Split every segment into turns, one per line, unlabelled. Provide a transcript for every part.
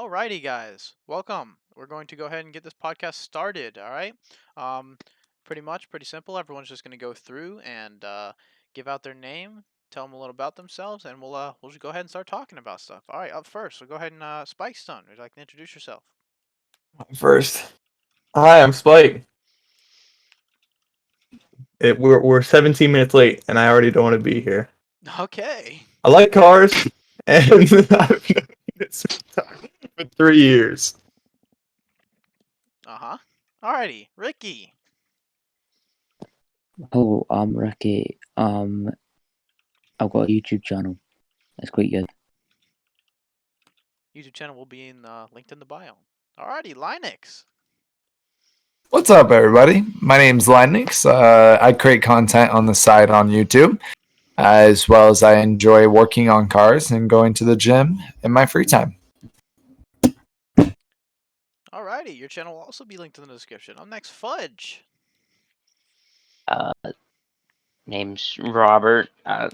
Alrighty, guys, welcome. We're going to go ahead and get this podcast started. All right. Um, pretty simple. Everyone's just going to go through and give out their name, tell them a little about themselves, and we'll just go ahead and start talking about stuff. All right. Up first, we'll go ahead and SpikeStone. Would you like to introduce yourself?
First, hi, I'm Spike. We're 17 minutes late, and I already don't want to be here.
Okay.
I like cars, and I've known this for 3 years.
Alrighty, Ricky.
Hello, I'm Ricky. I've got a YouTube channel. It's quite good.
YouTube channel will be linked in the bio. Alrighty, Lyenix.
What's up, everybody? My name's Lyenix. I create content on the side on YouTube, as well as I enjoy working on cars and going to the gym in my free time.
Alrighty, your channel will also be linked in the description. Up next, Fudge.
Name's Robert. I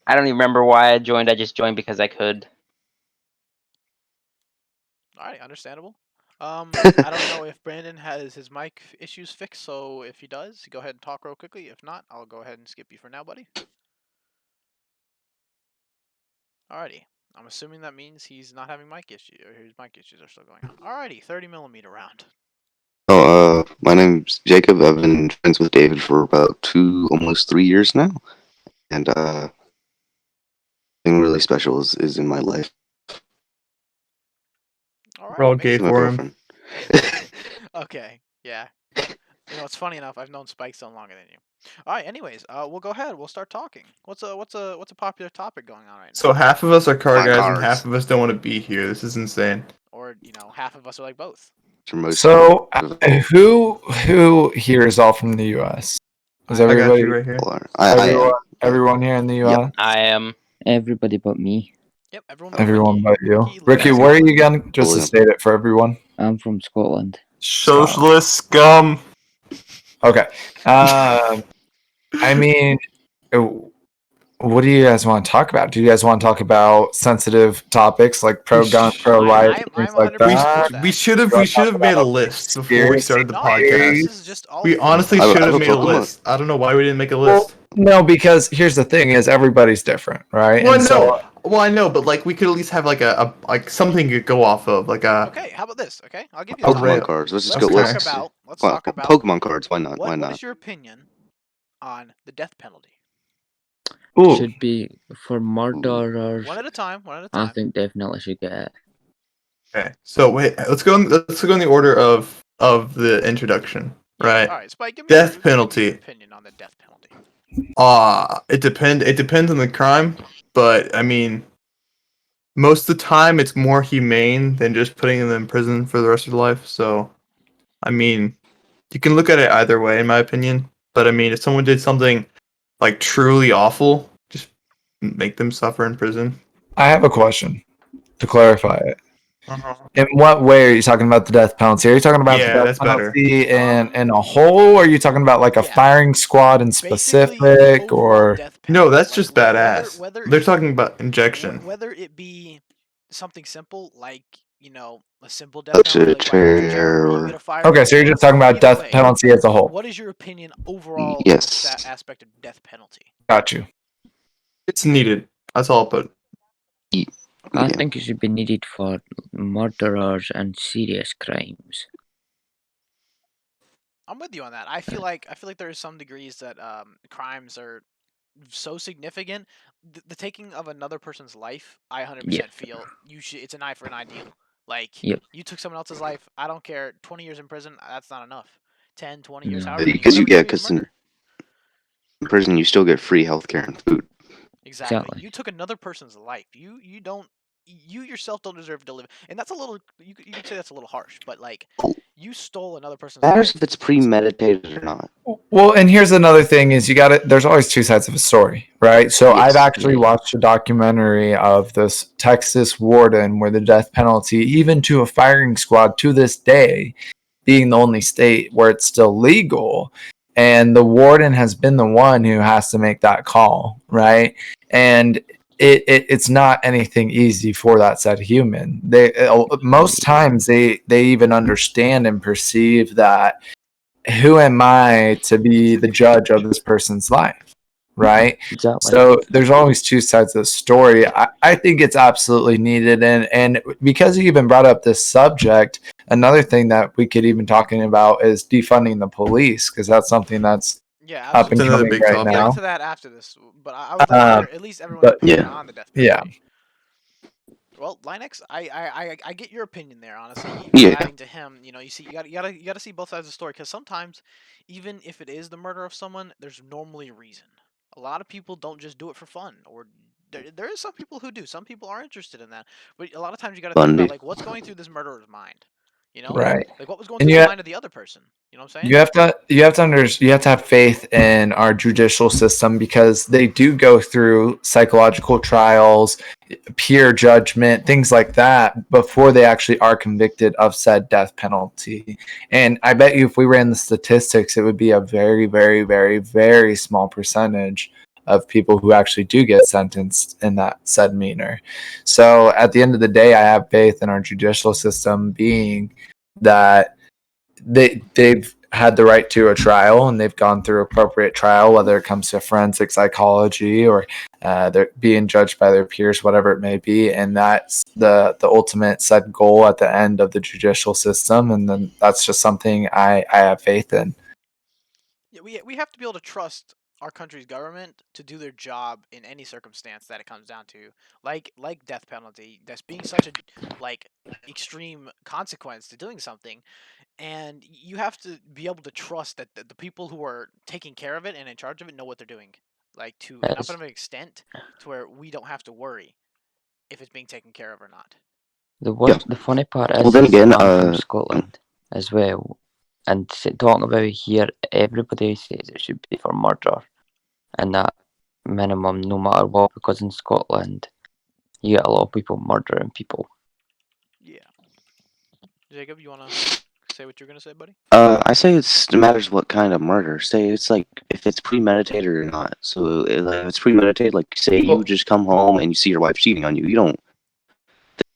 don't even remember why I joined. I just joined because I could.
Alright, understandable. I don't know if Brandon has his mic issues fixed, so if he does, go ahead and talk real quickly. If not, I'll go ahead and skip you for now, buddy. Alrighty. I'm assuming that means he's not having mic issues, or his mic issues are still going on. Alrighty, 30mm round.
My name's Jacob. I've been friends with David for about almost 3 years now. And something really special is in my life.
Alright,
We're all
amazing.
gay
My
for him.
girlfriend.
Okay, yeah. You know, it's funny enough. I've known SpikeStone longer than you. All right. Anyways, we'll go ahead. We'll start talking. What's a popular topic going on right now?
So half of us are car
Not
guys,
cars.
and half of us don't want to be here. This is insane.
Or half of us are like both.
So, who here is all from the U.S.? Is
I got
everybody?
you right here.
Everyone here in the U.S.
Yep.
I am.
Everybody but me.
Yep.
Everyone but you.
Ricky,
Ricky,
Lewis.
where are you again? Just to
William.
state it for everyone.
I'm from Scotland.
Socialist scum.
Okay. I mean, what do you guys want to talk about? Do you guys want to talk about sensitive topics like pro-gun, pro-life,
I'm
things like
100%
that?
with
We should have made a list before we started the
No,
podcast.
this is just all
We
fun.
honestly
I
should
have
have
a
made a
Pokemon.
list. I don't know why we didn't make a
Well,
list.
no, because here's the thing: is everybody's different, right?
Well,
And so,
I know, but like we could at least have like a something to go off of, like a.
Okay. How about this? Okay, I'll give you.
Oh,
the
rail.
Pokemon cards. Let's just
Let's
go.
talk
Let's
about. Let's
well,
talk about
Pokemon cards. Why not? Why
What
not?
is your opinion on the death penalty?
ooh,
Should be for murderers.
One at a time. One at a
I
time.
think definitely should get it.
Okay, so wait, let's go in the order of the introduction, right?
All right, Spike. Give me
Death
your
penalty.
opinion on the death penalty.
It depends on the crime, but I mean, most of the time it's more humane than just putting them in prison for the rest of their life. So, I mean, you can look at it either way, in my opinion. But I mean, if someone did something like truly awful, just make them suffer in prison.
I have a question to clarify it. In what way are you talking about the death penalty? Are you talking about
Yeah,
the death
that's better.
penalty in a whole, or are you talking about like a
Yeah.
firing squad in
Basically,
specific,
overall
or
death
No,
penalty,
that's
like,
just
whether-
badass.
whether
They're
it
talking
be-
about injection.
Whether it be something simple like a simple death
Such
penalty,
a
like by electric chair, or you
chair.
get a fire.
okay? So you're just talking about
Either
death
way,
penalty as a whole.
What is your opinion overall on
Yes.
that aspect of death penalty?
Got you.
It's needed. That's all I'll put.
I
Yeah.
think it should be needed for murderers and serious crimes.
I'm with you on that. I feel like there are some degrees that crimes are so significant. The taking of another person's life, I 100% feel you should. It's an eye for an eye deal. Like
Yep.
you took someone else's life. I don't care. 20 years in prison. That's not enough. 10, 20 years.
No.
However,
Because you
whatever
get,
is murder.
in prison you still get free healthcare and food.
Exactly.
Exactly.
You took another person's life. You don't. You yourself don't deserve to live. And that's a little. You could say that's a little harsh, but like you stole another person's
Matters
life.
if it's premeditated or not.
Well, and here's another thing: is you got it. There's always two sides of a story, right? So
Yes.
I've actually
Yeah.
watched a documentary of this Texas warden where the death penalty, even to a firing squad, to this day, being the only state where it's still legal, and the warden has been the one who has to make that call, right? And it's not anything easy for that said human. Most times they even understand and perceive that, who am I to be the judge of this person's life, right?
Exactly.
So there's always two sides of the story. I think it's absolutely needed, and because you even brought up this subject, another thing that we could even talking about is defunding the police, because that's something that's
Yeah,
up and
It's another
absolutely.
coming
big
right
We'll get
topic.
now.
into that after this, but I would like to hear at least everyone's
But
opinion
Yeah.
on the death
yeah,
penalty. Well, Lyenix, I get your opinion there. Honestly,
Yeah.
adding to him, you see, you gotta see both sides of the story, because sometimes, even if it is the murder of someone, there's normally a reason. A lot of people don't just do it for fun, or there is some people who do. Some people are interested in that, but a lot of times you gotta think about
Bundy.
like what's going through this murderer's mind. You know,
right.
like what was going
And
through the mind of the other person. You know what I'm saying?
you have to have faith in our judicial system, because they do go through psychological trials, peer judgment, things like that before they actually are convicted of said death penalty. And I bet you if we ran the statistics, it would be a very, very, very, very small percentage of people who actually do get sentenced in that said manner. So at the end of the day, I have faith in our judicial system, being that they've had the right to a trial, and they've gone through appropriate trial, whether it comes to forensic psychology or they're being judged by their peers, whatever it may be. And that's the ultimate set goal at the end of the judicial system. And then that's just something I have faith in.
Yeah, we have to be able to trust our country's government to do their job in any circumstance that it comes down to, like death penalty. That's being such a like extreme consequence to doing something, and you have to be able to trust that the people who are taking care of it and in charge of it know what they're doing, like to enough
Yes.
of an extent to where we don't have to worry if it's being taken care of or not.
The funny part
Well,
is,
then again,
I'm from Scotland as well, and talking about it here, everybody says it should be for murder, and that minimum, no matter what, because in Scotland, you get a lot of people murdering people.
Yeah, Jacob, you wanna say what you're gonna say, buddy?
I say it matters what kind of murder. Say it's like if it's premeditated or not. So if it's premeditated, like say you just come home and you see your wife cheating on you,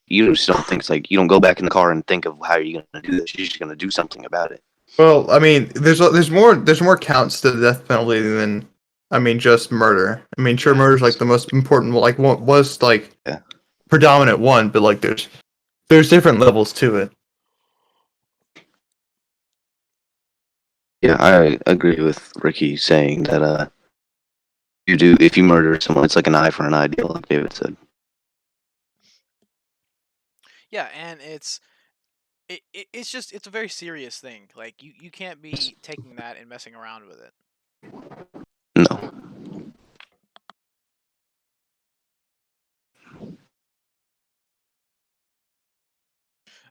you just don't think it's like you don't go back in the car and think of how you're gonna do this. You're just gonna do something about it.
Well, I mean, there's more counts to the death penalty than, I mean, just murder. I mean, sure,
Yeah.
murder's like the most important, like what was like
Yeah.
predominant one, but like there's different levels to it.
Yeah, I agree with Ricky saying that if you murder someone, it's like an eye for an eye deal, like David said.
Yeah, and it's a very serious thing. Like you can't be taking that and messing around with it.
No.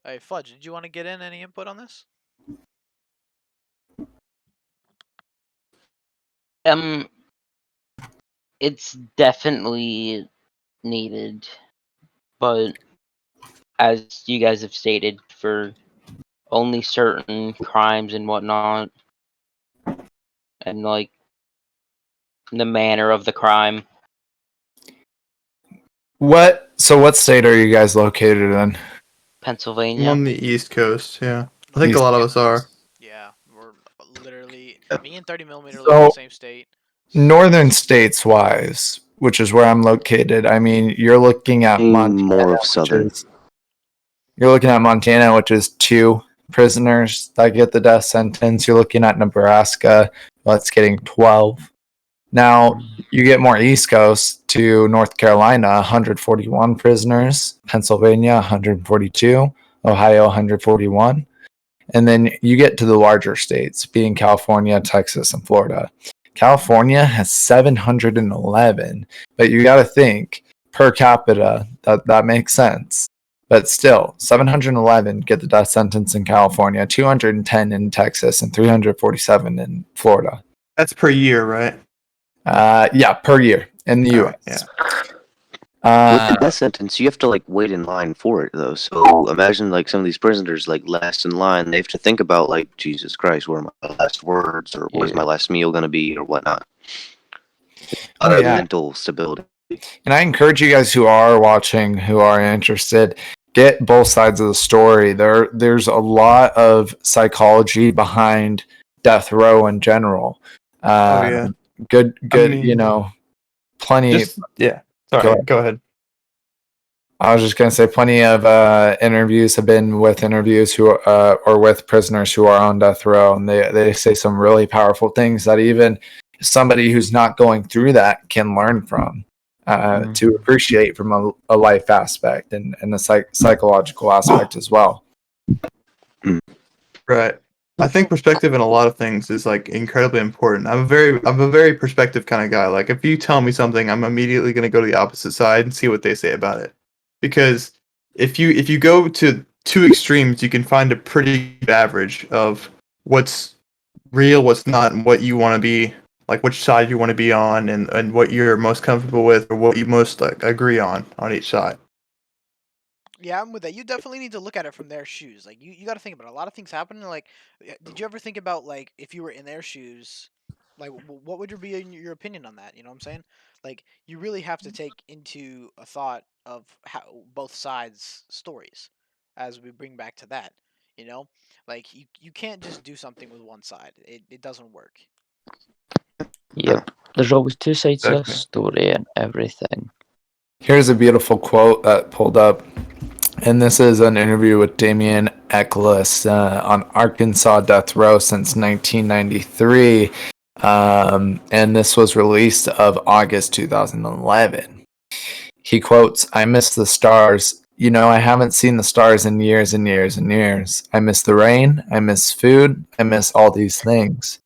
Hey, Fudge, did you want to get in any input on this?
It's definitely needed, but as you guys have stated, for only certain crimes and whatnot, and like the manner of the crime.
What state are you guys located in?
I'm
Pennsylvania.
on the East Coast, yeah. I think a lot of us are.
Yeah, we're literally me and 30mm live in
So
the same state.
northern states wise, which is where I'm located, I mean, you're looking at
More of southern.
You're looking at Montana, which is 2 prisoners that get the death sentence. You're looking at Nebraska, that's getting 12. Now, you get more East Coast to North Carolina, 141 prisoners, Pennsylvania, 142, Ohio, 141. And then you get to the larger states, being California, Texas, and Florida. California has 711, but you got to think per capita, that makes sense. But still, 711 get the death sentence in California, 210 in Texas, and 347 in Florida.
That's per year, right?
Yeah, per year in the
Alright,
U.S.
With the death sentence, you have to like wait in line for it though. So imagine like some of these prisoners like last in line. They have to think about like Jesus Christ, what are my last words, or what is my last meal gonna be, or whatnot. A lot of mental stability.
And I encourage you guys who are watching, who are interested, get both sides of the story. There's a lot of psychology behind death row in general.
Oh yeah.
Good,
I
you
mean,
know, plenty.
just yeah.
Go
Sorry,
ahead.
go ahead.
I was just going to say, plenty of interviews have been with interviews who or with prisoners who are on death row, and they say some really powerful things that even somebody who's not going through that can learn from, to appreciate from a life aspect and a psychological aspect as well.
Right. I think perspective in a lot of things is like incredibly important. I'm a very perspective kind of guy. Like if you tell me something, I'm immediately going to go to the opposite side and see what they say about it. Because if you go to two extremes, you can find a pretty good average of what's real, what's not, and what you want to be, like which side you want to be on, and what you're most comfortable with, or what you most like agree on each side.
Yeah, I'm with that. You definitely need to look at it from their shoes. Like you got to think about it. A lot of things happen. Like, did you ever think about like if you were in their shoes, like what would be your opinion on that? You know what I'm saying? Like you really have to take into a thought of how both sides' stories, as we bring back to that. You know, like you can't just do something with one side. It doesn't work.
Yep. There's always two sides to a
Exactly.
story and everything.
Here's a beautiful quote that pulled up, and this is an interview with Damian Eckles on Arkansas death row since 1993. And this was released of August 2011. He quotes, "I miss the stars. You know, I haven't seen the stars in years and years and years. I miss the rain. I miss food. I miss all these things.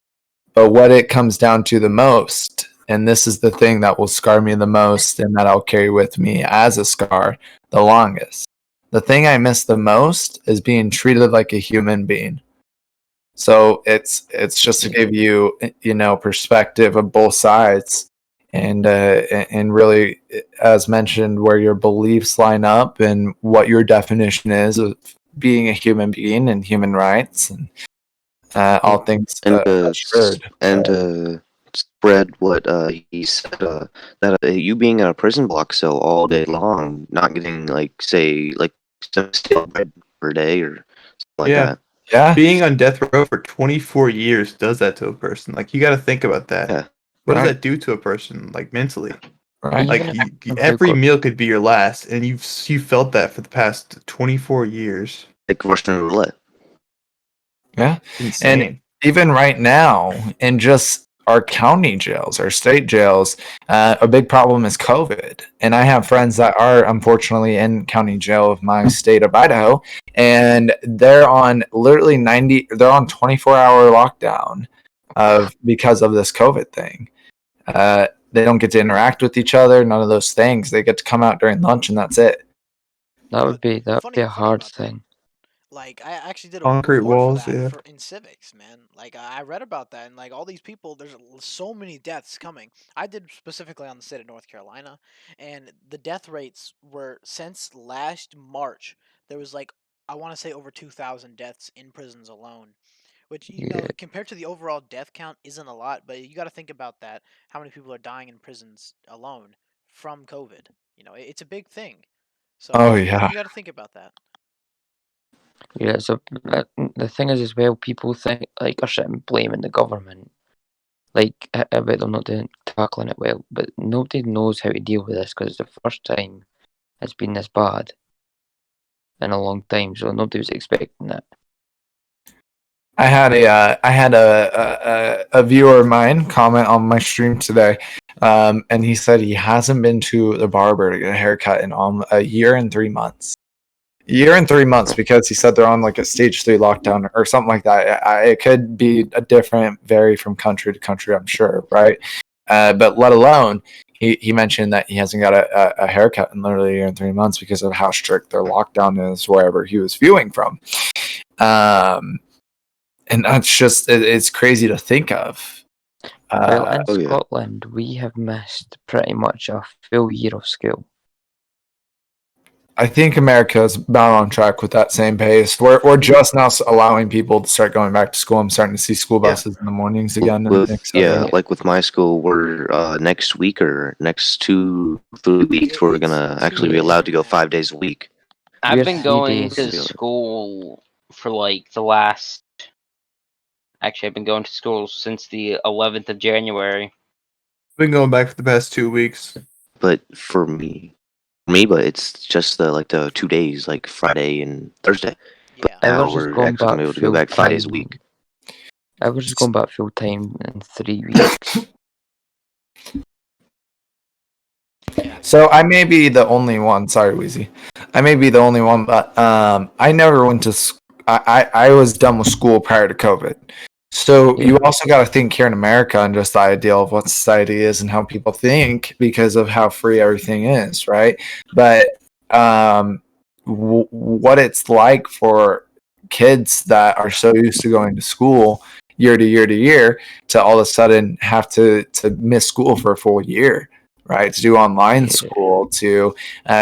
But what it comes down to the most, and this is the thing that will scar me the most and that I'll carry with me as a scar the longest. The thing I miss the most is being treated like a human being." So it's just to give you, you know, perspective of both sides, and really, as mentioned, where your beliefs line up and what your definition is of being a human being and human rights and all things
And
assured.
to spread what he said, that you being in a prison block cell all day long, not getting like say like some stale bread per day or something like
Yeah.
that.
Yeah,
Being on death row for 24 years does that to a person. Like you got to think about that.
Yeah.
What does
right,
that do to a person, like mentally?
right.
Like
Even if we
every
got
meal could be your last, and you felt that for the past 24 years.
Like Russian roulette.
Yeah. And
Insane.
even right now, in just our county jails, our state jails, a big problem is COVID. And I have friends that are unfortunately in county jail of my state of Idaho, and they're on literally they're on 24-hour lockdown because of this COVID thing. They don't get to interact with each other, none of those things. They get to come out during lunch and that's it.
that
Yo,
would be
funny
a
funny
hard
about that.
thing.
Like I actually did a
Concrete
report for
walls,
that
yeah.
for in civics, man. Like I read about that, and like all these people, there's so many deaths coming. I did specifically on the state of North Carolina, and the death rates were since last March. There was like I want to say over 2,000 deaths in prisons alone, which
Yeah.
compared to the overall death count isn't a lot, but you got to think about that. How many people are dying in prisons alone from COVID? It's a big thing. So
Oh
you
yeah.
you got to think about that.
Yeah, so the thing is as well, people think like are sitting blaming the government, like about them not tackling it well, but nobody knows how to deal with this because it's the first time it's been this bad in a long time, so nobody was expecting it.
I had a viewer of mine comment on my stream today, and he said he hasn't been to the barber to get a haircut in a year and 3 months. A year and 3 months because he said they're on like a stage 3 lockdown or something like that. It could be a different, vary from country to country, I'm sure, right? But let alone he mentioned that he hasn't got a haircut in literally a year and 3 months because of how strict their lockdown is wherever he was viewing from. And that's just it's crazy to think of.
Well, in
Oh, yeah.
Scotland, we have missed pretty much a full year of school.
I think America is about on track with that same pace. We're just now allowing people to start going back to school. I'm starting to see school
Yeah.
buses in the mornings again,
Yeah,
etc.
like with my school, we're next week or next 2-3 weeks, we're
It's
gonna actually be
2 weeks
allowed
from
to go
now.
5 days a week.
I've
We're
been
three
going to
days.
school for like the last. Actually, I've been going to school since the 11th of January.
Been going back for the past 2 weeks.
But for me, but it's just the 2 days, like Friday and Thursday. But
Yeah.
now
Ours is
we're
going
actually gonna be
back
able to go
full
back 5 days a week.
time. Ours is going back full time in 3 weeks.
Yeah.
So I may be the only one. Sorry, Wheezy. I may be the only one, but I never went to. I was done with school prior to COVID. So
Yeah.
you also got to think here in America and just the idea of what society is and how people think because of how free everything is, right? But what it's like for kids that are so used to going to school year to year to year to all of a sudden have to miss school for a full year, right? To do online
Yeah.
school, to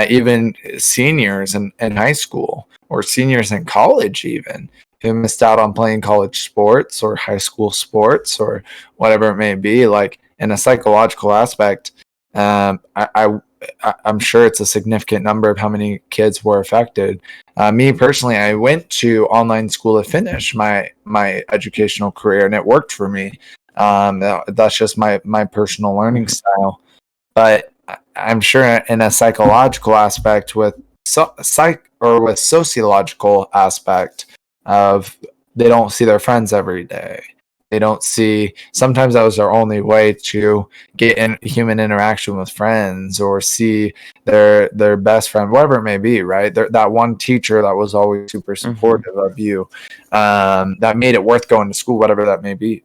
even seniors in high school or seniors in college, even who missed out on playing college sports or high school sports or whatever it may be. Like in a psychological aspect, I'm sure it's a significant number of how many kids were affected. Me personally, I went to online school to finish my educational career, and it worked for me. That's just my personal learning style. But I'm sure in a psychological aspect, with with sociological aspect of they don't see their friends every day. They don't see. Sometimes that was their only way to get in human interaction with friends or see their best friend, whatever it may be. Right, that one teacher that was always super
Mm-hmm.
supportive of you, that made it worth going to school, whatever that may be.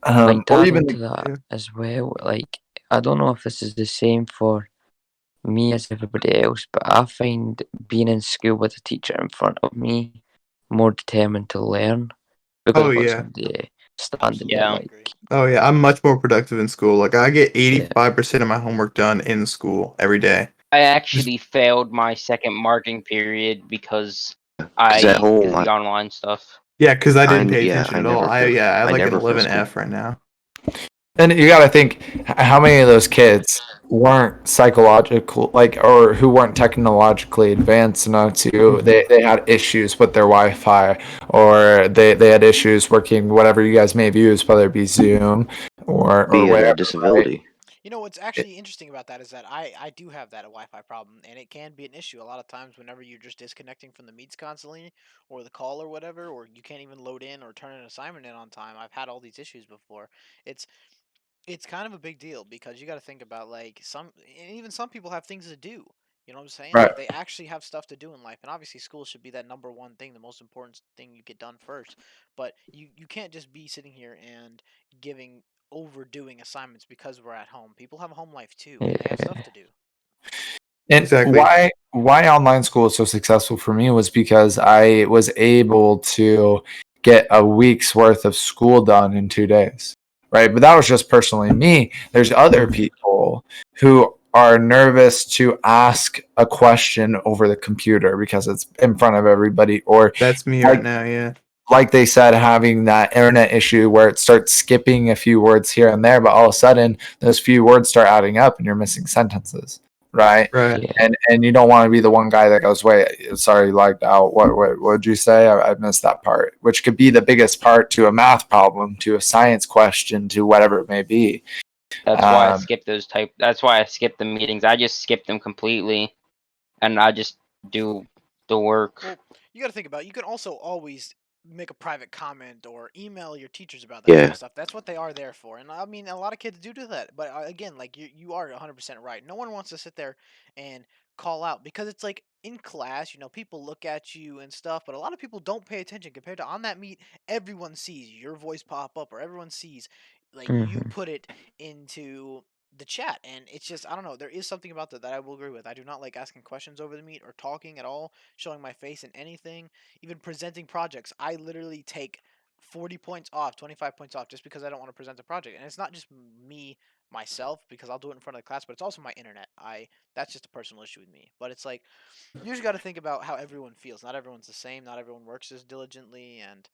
Like to
Or
add
even
on to that as well, like I don't know if this is the same for me as everybody else, but I find being in school with a teacher in front of me more determined to learn because
Oh
I've got
yeah.
somebody standing there.
Absolutely
Yeah.
agree.
Oh yeah. I'm much more productive in school. Like I get
Yeah,
85% of my homework done in school every day.
I
Just
actually failed my second marking period because
Cause at
because
home,
of the online stuff.
yeah, because I didn't
I
pay
yeah,
attention
I
at all.
never failed.
I had
I
like an
never failed
11
school.
F right now.
And you got to think how many of those kids weren't psychological, like, or who weren't technologically advanced enough to, they had issues with their Wi-Fi or they had issues working whatever you guys may have used, whether it be Zoom or
Be a
whatever, right?
disability.
You know what's actually interesting about that is that I do have that Wi-Fi problem, and it can be an issue a lot of times whenever you're just disconnecting from the meets constantly, or the call or whatever, or you can't even load in or turn an assignment in on time. I've had all these issues before. It's it's kind of a big deal because you got to think about like and even some people have things to do. You know what I'm saying?
Right.
Like they actually have stuff to do in life, and obviously school should be that number one thing, the most important thing you get done first. But you can't just be sitting here and giving overdoing assignments because we're at home. People have a home life too, and they have stuff
yeah,
to do.
And
Exactly.
why online school was so successful for me was because I was able to get a week's worth of school done in 2 days. Right. But that was just personally me. There's other people who are nervous to ask a question over the computer because it's in front of everybody, or
That's me right
like
now, yeah.
like they said, having that internet issue where it starts skipping a few words here and there, but all of a sudden those few words start adding up and you're missing sentences, right?
Right.
yeah.
And you don't want to be the one guy that goes, "Wait, sorry, lagged out. What did you say? I missed that part," which could be the biggest part to a math problem, to a science question, to whatever it may be.
That's why I
Um,
skipped those type. That's why I skipped the meetings. I just skipped them completely, and I just do the work.
Well, you got to think about it. You can also always make a private comment or email your teachers about that type
Yeah.
of stuff. That's what they are there for. And I mean, a lot of kids do that. But again, like you are 100% right. No one wants to sit there and call out because it's like in class, people look at you and stuff, but a lot of people don't pay attention compared to on that meet, everyone sees your voice pop up or everyone sees like you
Mm-hmm.
put it into the chat, and it's just I don't know, there is something about that I will agree with. I do not like asking questions over the meet or talking at all, showing my face in anything, even presenting projects. I literally take 40 points off, 25 points off just because I don't want to present a project. And it's not just me myself because I'll do it in front of the class, but it's also my internet. That's just a personal issue with me. But it's like you just got to think about how everyone feels. Not everyone's the same. Not everyone works as diligently, and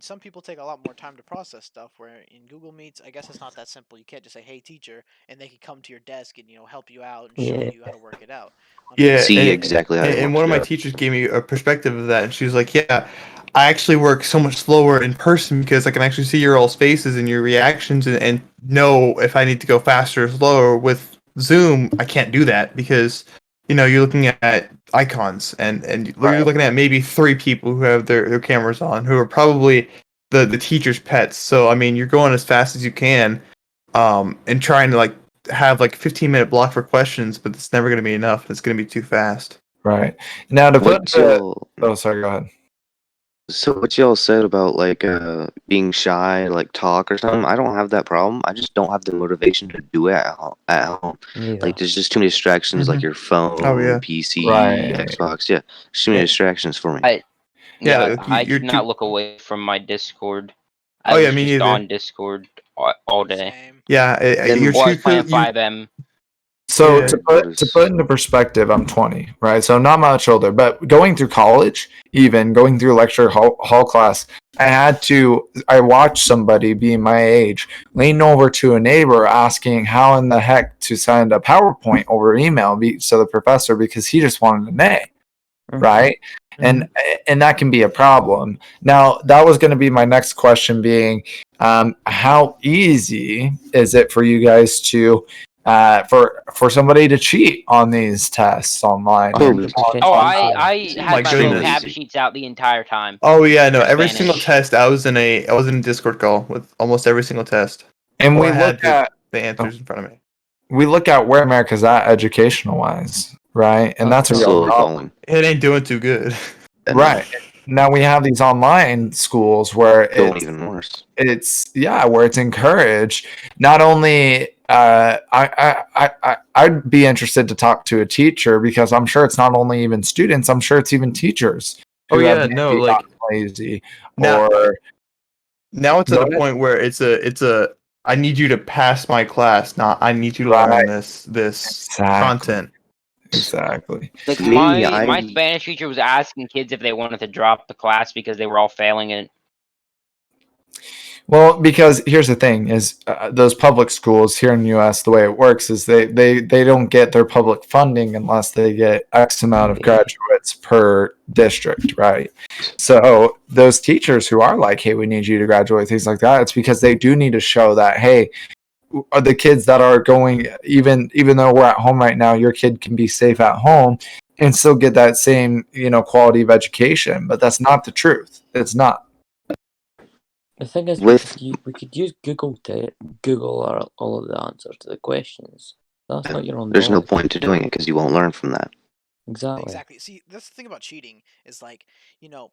some people take a lot more time to process stuff. Where in Google Meets, I guess it's not that simple. You can't just say, "Hey, teacher," and they can come to your desk and help you out and show
Yeah.
you how to work it out.
Yeah,
See
Unfortunately,
exactly how it
and
works.
one of my
Yeah.
teachers gave me a perspective of that, and she was like, "Yeah, I actually work so much slower in person because I can actually see your all's faces and your reactions, and know if I need to go faster or slower. With Zoom, I can't do that because you're looking at icons, and you're
Right.
looking at maybe three people who have their cameras on, who are probably the teacher's pets. So I mean, you're going as fast as you can, and trying to like have like 15-minute block for questions, but it's never going to be enough. It's going to be too fast."
Right. Now to put
What
the
y'all?
oh sorry, go ahead.
So what y'all said about like being shy, like talk or something? I don't have that problem. I just don't have the motivation to do it at home.
Neither.
Like there's just too many distractions, like
Mhm.
your
Oh
phone,
yeah,
PC,
Right.
Xbox. Yeah, just too many
Eh,
distractions for me.
yeah.
Yeah,
Like
I
you're
cannot
too.
look away from my Discord.
Oh
I
yeah,
was
me
just
neither.
on Discord all day.
same.
Yeah, you're
Then
Well, I
too.
was playing
You
5M.
So
yeah.
to
what
put
is?
into perspective, I'm 20, right? So I'm not much older, but going through college, even going through lecture hall class, I watched somebody being my age lean over to a neighbor asking how in the heck to send a PowerPoint over email to the professor because he just wanted an A, right? And that can be a problem. Now, that was going to be my next question being, how easy is it for you guys to for somebody to cheat on these tests online and
100%
Oh,
easy.
I
My
had my
Extremely
goodness.
vocab
easy.
sheets out the entire time
Oh yeah, no.
for
Every single
Spanish.
test, I was in a Discord call with almost every single test,
and
or
we
I
look
had the
at
the
oh,
answers in front of me.
we look at where America's at educational wise, right? And
Oh,
that's a real
Slowly
problem.
falling.
It ain't doing too good.
No,
Right. Now we have these online schools where
going even worse.
where it's encouraged. Not only I'd be interested to talk to a teacher because I'm sure it's not only even students, I'm sure it's even teachers
Oh
who have
yeah, no.
maybe
Like
gotten lazy
now,
or
now it's
go
at a
ahead.
point where it's a I need you to pass my class, not I need you to
Right.
learn this
Exactly.
content.
Exactly.
Like
Me,
my
I
Spanish teacher was asking kids if they wanted to drop the class because they were all failing it.
Well, because here's the thing: is those public schools here in the U.S. the way it works is they don't get their public funding unless they get X amount of
Yeah.
graduates per district, right? So those teachers who are like, "Hey, we need you to graduate," things like that, it's because they do need to show that, hey, are the kids that are going even though we're at home right now, your kid can be safe at home and still get that same quality of education. But that's not the truth. It's not.
The thing is,
with
we could use Google to Google all of the answers to the questions. That's not your own
there's no
knowledge.
point to doing it because you won't learn from that.
Exactly.
Exactly. See, that's the thing about cheating is like, you know,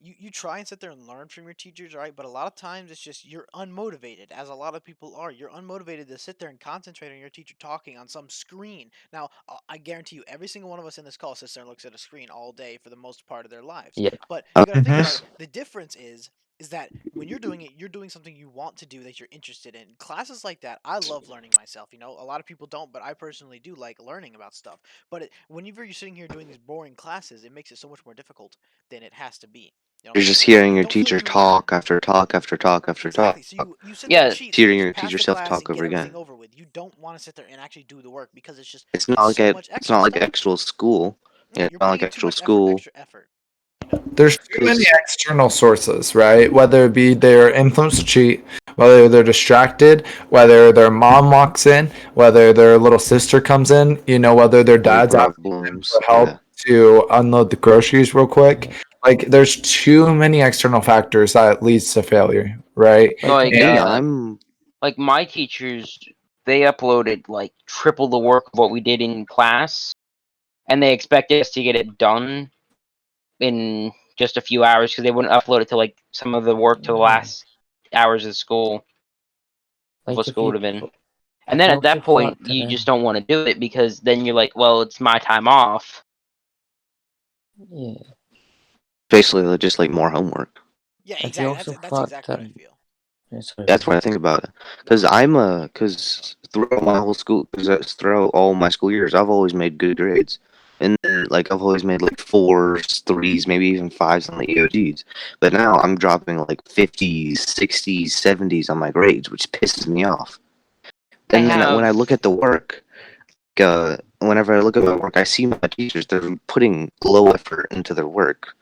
you try and sit there and learn from your teachers, right? But a lot of times it's just you're unmotivated, as a lot of people are. You're unmotivated to sit there and concentrate on your teacher talking on some screen. Now, I guarantee you, every single one of us in this call sits there and looks at a screen all day for the most part of their lives.
Yep.
But
Uh,
you got to think about
Mhm.
it. The difference is that when you're doing it, you're doing something you want to do that you're interested in. Classes like that, I love learning myself. A lot of people don't, but I personally do like learning about stuff. But whenever you're sitting here doing these boring classes, it makes it so much more difficult than it has to be. You know what I'm
You're
saying?
just
Like
hearing
you
your
don't feel
teacher
like you learn.
talk after talk after talk after talk.
Exactly. So you sit there and
Yeah,
cheat so you can
Hearing
just
your
pass
teacher
the
self
class
talk
and get
over
everything
again.
over with. You don't want to sit there and actually do the work because
It's not
it's
like
so much
it's
extra
not like
stuff.
actual school.
Yeah,
Yeah, it's
you're
not
putting
like
in too
actual
much
school.
extra effort.
There's too many
Because
external sources, right? Whether it be they're influenced to cheat, whether they're distracted, whether their mom walks in, whether their little sister comes in, whether their
money
dad's asking them
problems.
for
Yeah.
help to unload the groceries real quick. Like, there's too many external factors that leads to failure, right?
like
Me,
And
I'm
like my teachers, they uploaded like triple the work of what we did in class, and they expected us to get it done in just a few hours because they wouldn't upload it to like some of the work to the
Yeah.
last hours of school of what
Like
school would have been. And
if
then
you
at
also
that point,
factor
you just
in,
don't want to do it because then you're like, well, it's my time off.
yeah,
basically just like more homework.
Yeah,
if you
exactly.
also
That's exactly
factor
what I
in,
feel.
That's what I think about it. Because throughout my whole school, because throughout all my school years, I've always made good grades. And then, like, I've always made, like, 4s, 3s, maybe even 5s on the EOGs. But now I'm dropping, like, 50s, 60s, 70s on my grades, which pisses me off. And then when I look at the work, whenever I look at my work, I see my teachers, they're putting low effort into their work.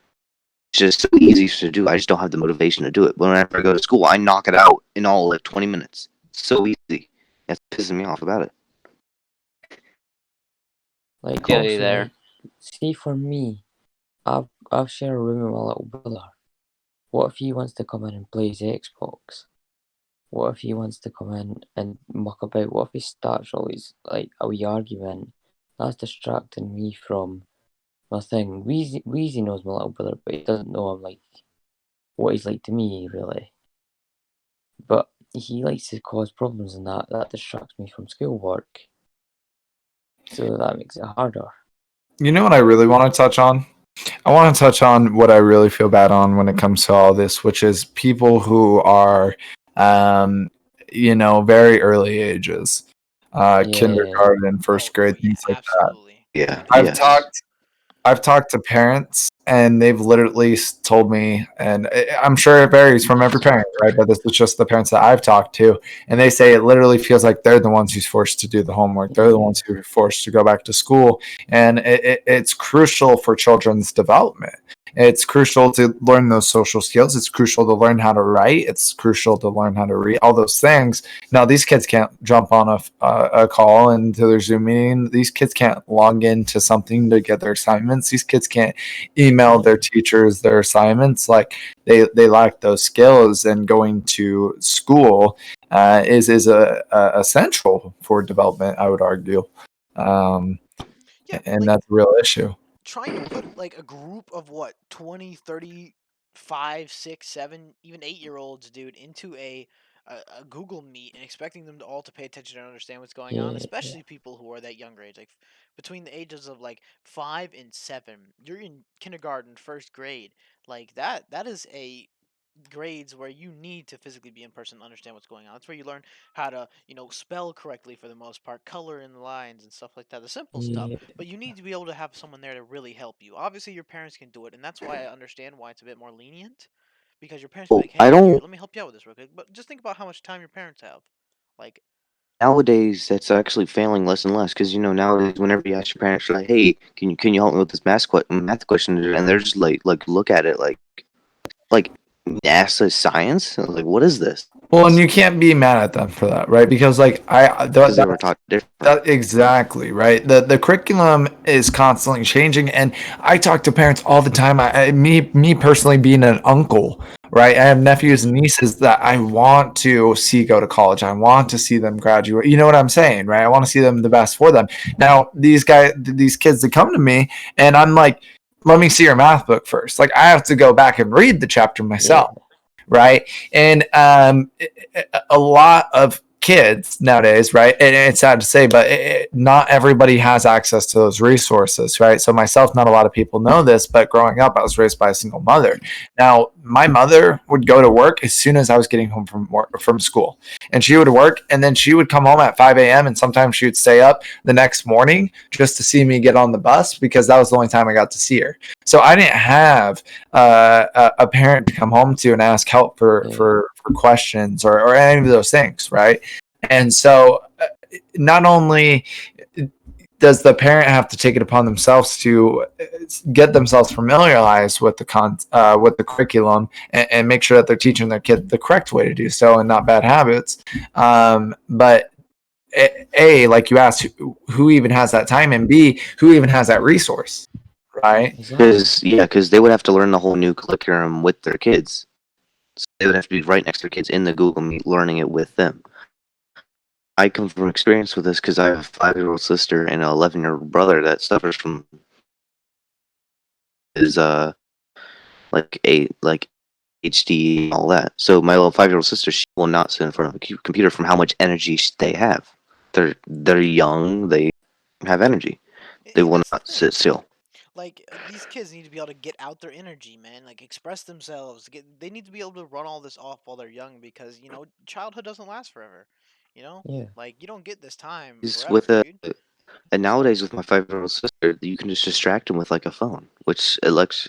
It's just so easy to do. I just don't have the motivation to do it. But whenever I go to school, I knock it out in all like 20 minutes. It's so easy. That's pissing me off about it.
Like,
Feel you
also,
there.
like, see, for me, I've shared a room with my little brother. What if he wants to come in and play his Xbox? What if he wants to come in and muck about? What if he starts all these, like, a wee argument? That's distracting me from my thing. Wheezy knows my little brother, but he doesn't know him, like, what he's like to me, really. But he likes to cause problems, and that distracts me from schoolwork. So that makes it harder.
You know what I really want to touch on? I want to touch on what I really feel bad on when it comes to all this, which is people who are, very early ages,
Yeah.
kindergarten, first grade,
yeah,
things like that.
absolutely.
Yeah.
I've
Yes.
talked to parents, and they've literally told me, and I'm sure it varies from every parent, right? But this is just the parents that I've talked to, and they say it literally feels like they're the ones who's forced to do the homework. They're the ones who are forced to go back to school, and it's crucial for children's development. It's crucial to learn those social skills. It's crucial to learn how to write. It's crucial to learn how to read. All those things. Now, these kids can't jump on a call into their Zoom meeting. These kids can't log into something to get their assignments. These kids can't email their teachers their assignments. Like they lack those skills, and going to school is essential for development, I would argue,
Yeah,
and
like
that's a real issue.
trying to put like a group of what 20, 30, 5, 6, 7, even 8 year olds, dude, into a Google Meet and expecting them to all to pay attention and understand what's going on,
Yeah.
especially people who are that younger age, like between the ages of like 5 and 7. You're in kindergarten, first grade, like that is a grades where you need to physically be in person to understand what's going on. That's where you learn how to, spell correctly for the most part, color in the lines and stuff like that, the simple stuff.
Yeah.
But you need to be able to have someone there to really help you. Obviously, your parents can do it, and that's why I understand why it's a bit more lenient, because your parents be
Well,
like,
I
"Hey, here,
don't.
let me help you out with this real quick." But just think about how much time your parents have. Like,
Nowadays, that's actually failing less and less because nowadays, whenever you ask your parents, you're like, "Hey, can you help me with this math question?" and they're just like look at it like NASA science. Like, what is this?
Well, and you can't be mad at them for that, right? Because like
Because they were taught different.
that exactly right. The curriculum is constantly changing, and I talk to parents all the time. Me personally, being an uncle, right? I have nephews and nieces that I want to see go to college. I want to see them graduate. You know what I'm saying, right? I want to see them the best for them. Now, these kids that come to me, and I'm like, let me see your math book first. Like, I have to go back and read the chapter myself, right? And a lot of kids nowadays, right? And it's sad to say, but not everybody has access to those resources, right? So myself, not a lot of people know this, but growing up, I was raised by a single mother. Now, my mother would go to work as soon as I was getting home from school, and she would work, and then she would come home at 5 a.m. and sometimes she would stay up the next morning just to see me get on the bus because that was the only time I got to see her. So I didn't have a parent to come home to and ask help for questions or any of those things, right? And so not only does the parent have to take it upon themselves to get themselves familiarized with the curriculum and make sure that they're teaching their kid the correct way to do so and not bad habits, but like you asked, who even has that time, and B, who even has that resource, right?
Exactly.
Because they would have to learn the whole new curriculum with their kids. So they would have to be right next to their kids in the Google Meet, learning it with them. I come from experience with this because I have a 5-year-old sister and an 11-year-old brother that suffers from is like HD and all that. So my little 5-year-old sister, she will not sit in front of a computer from how much energy they have. They're young. They have energy. They
and
will
that's the
not
thing.
sit still.
like these kids need to be able to get out their energy, man. Like express themselves. They need to be able to run all this off while they're young because childhood doesn't last forever.
Yeah.
Like you don't get this time
Is with
forever,
a
dude.
and nowadays with my 5-year-old sister, you can just distract them with like a phone, which it looks.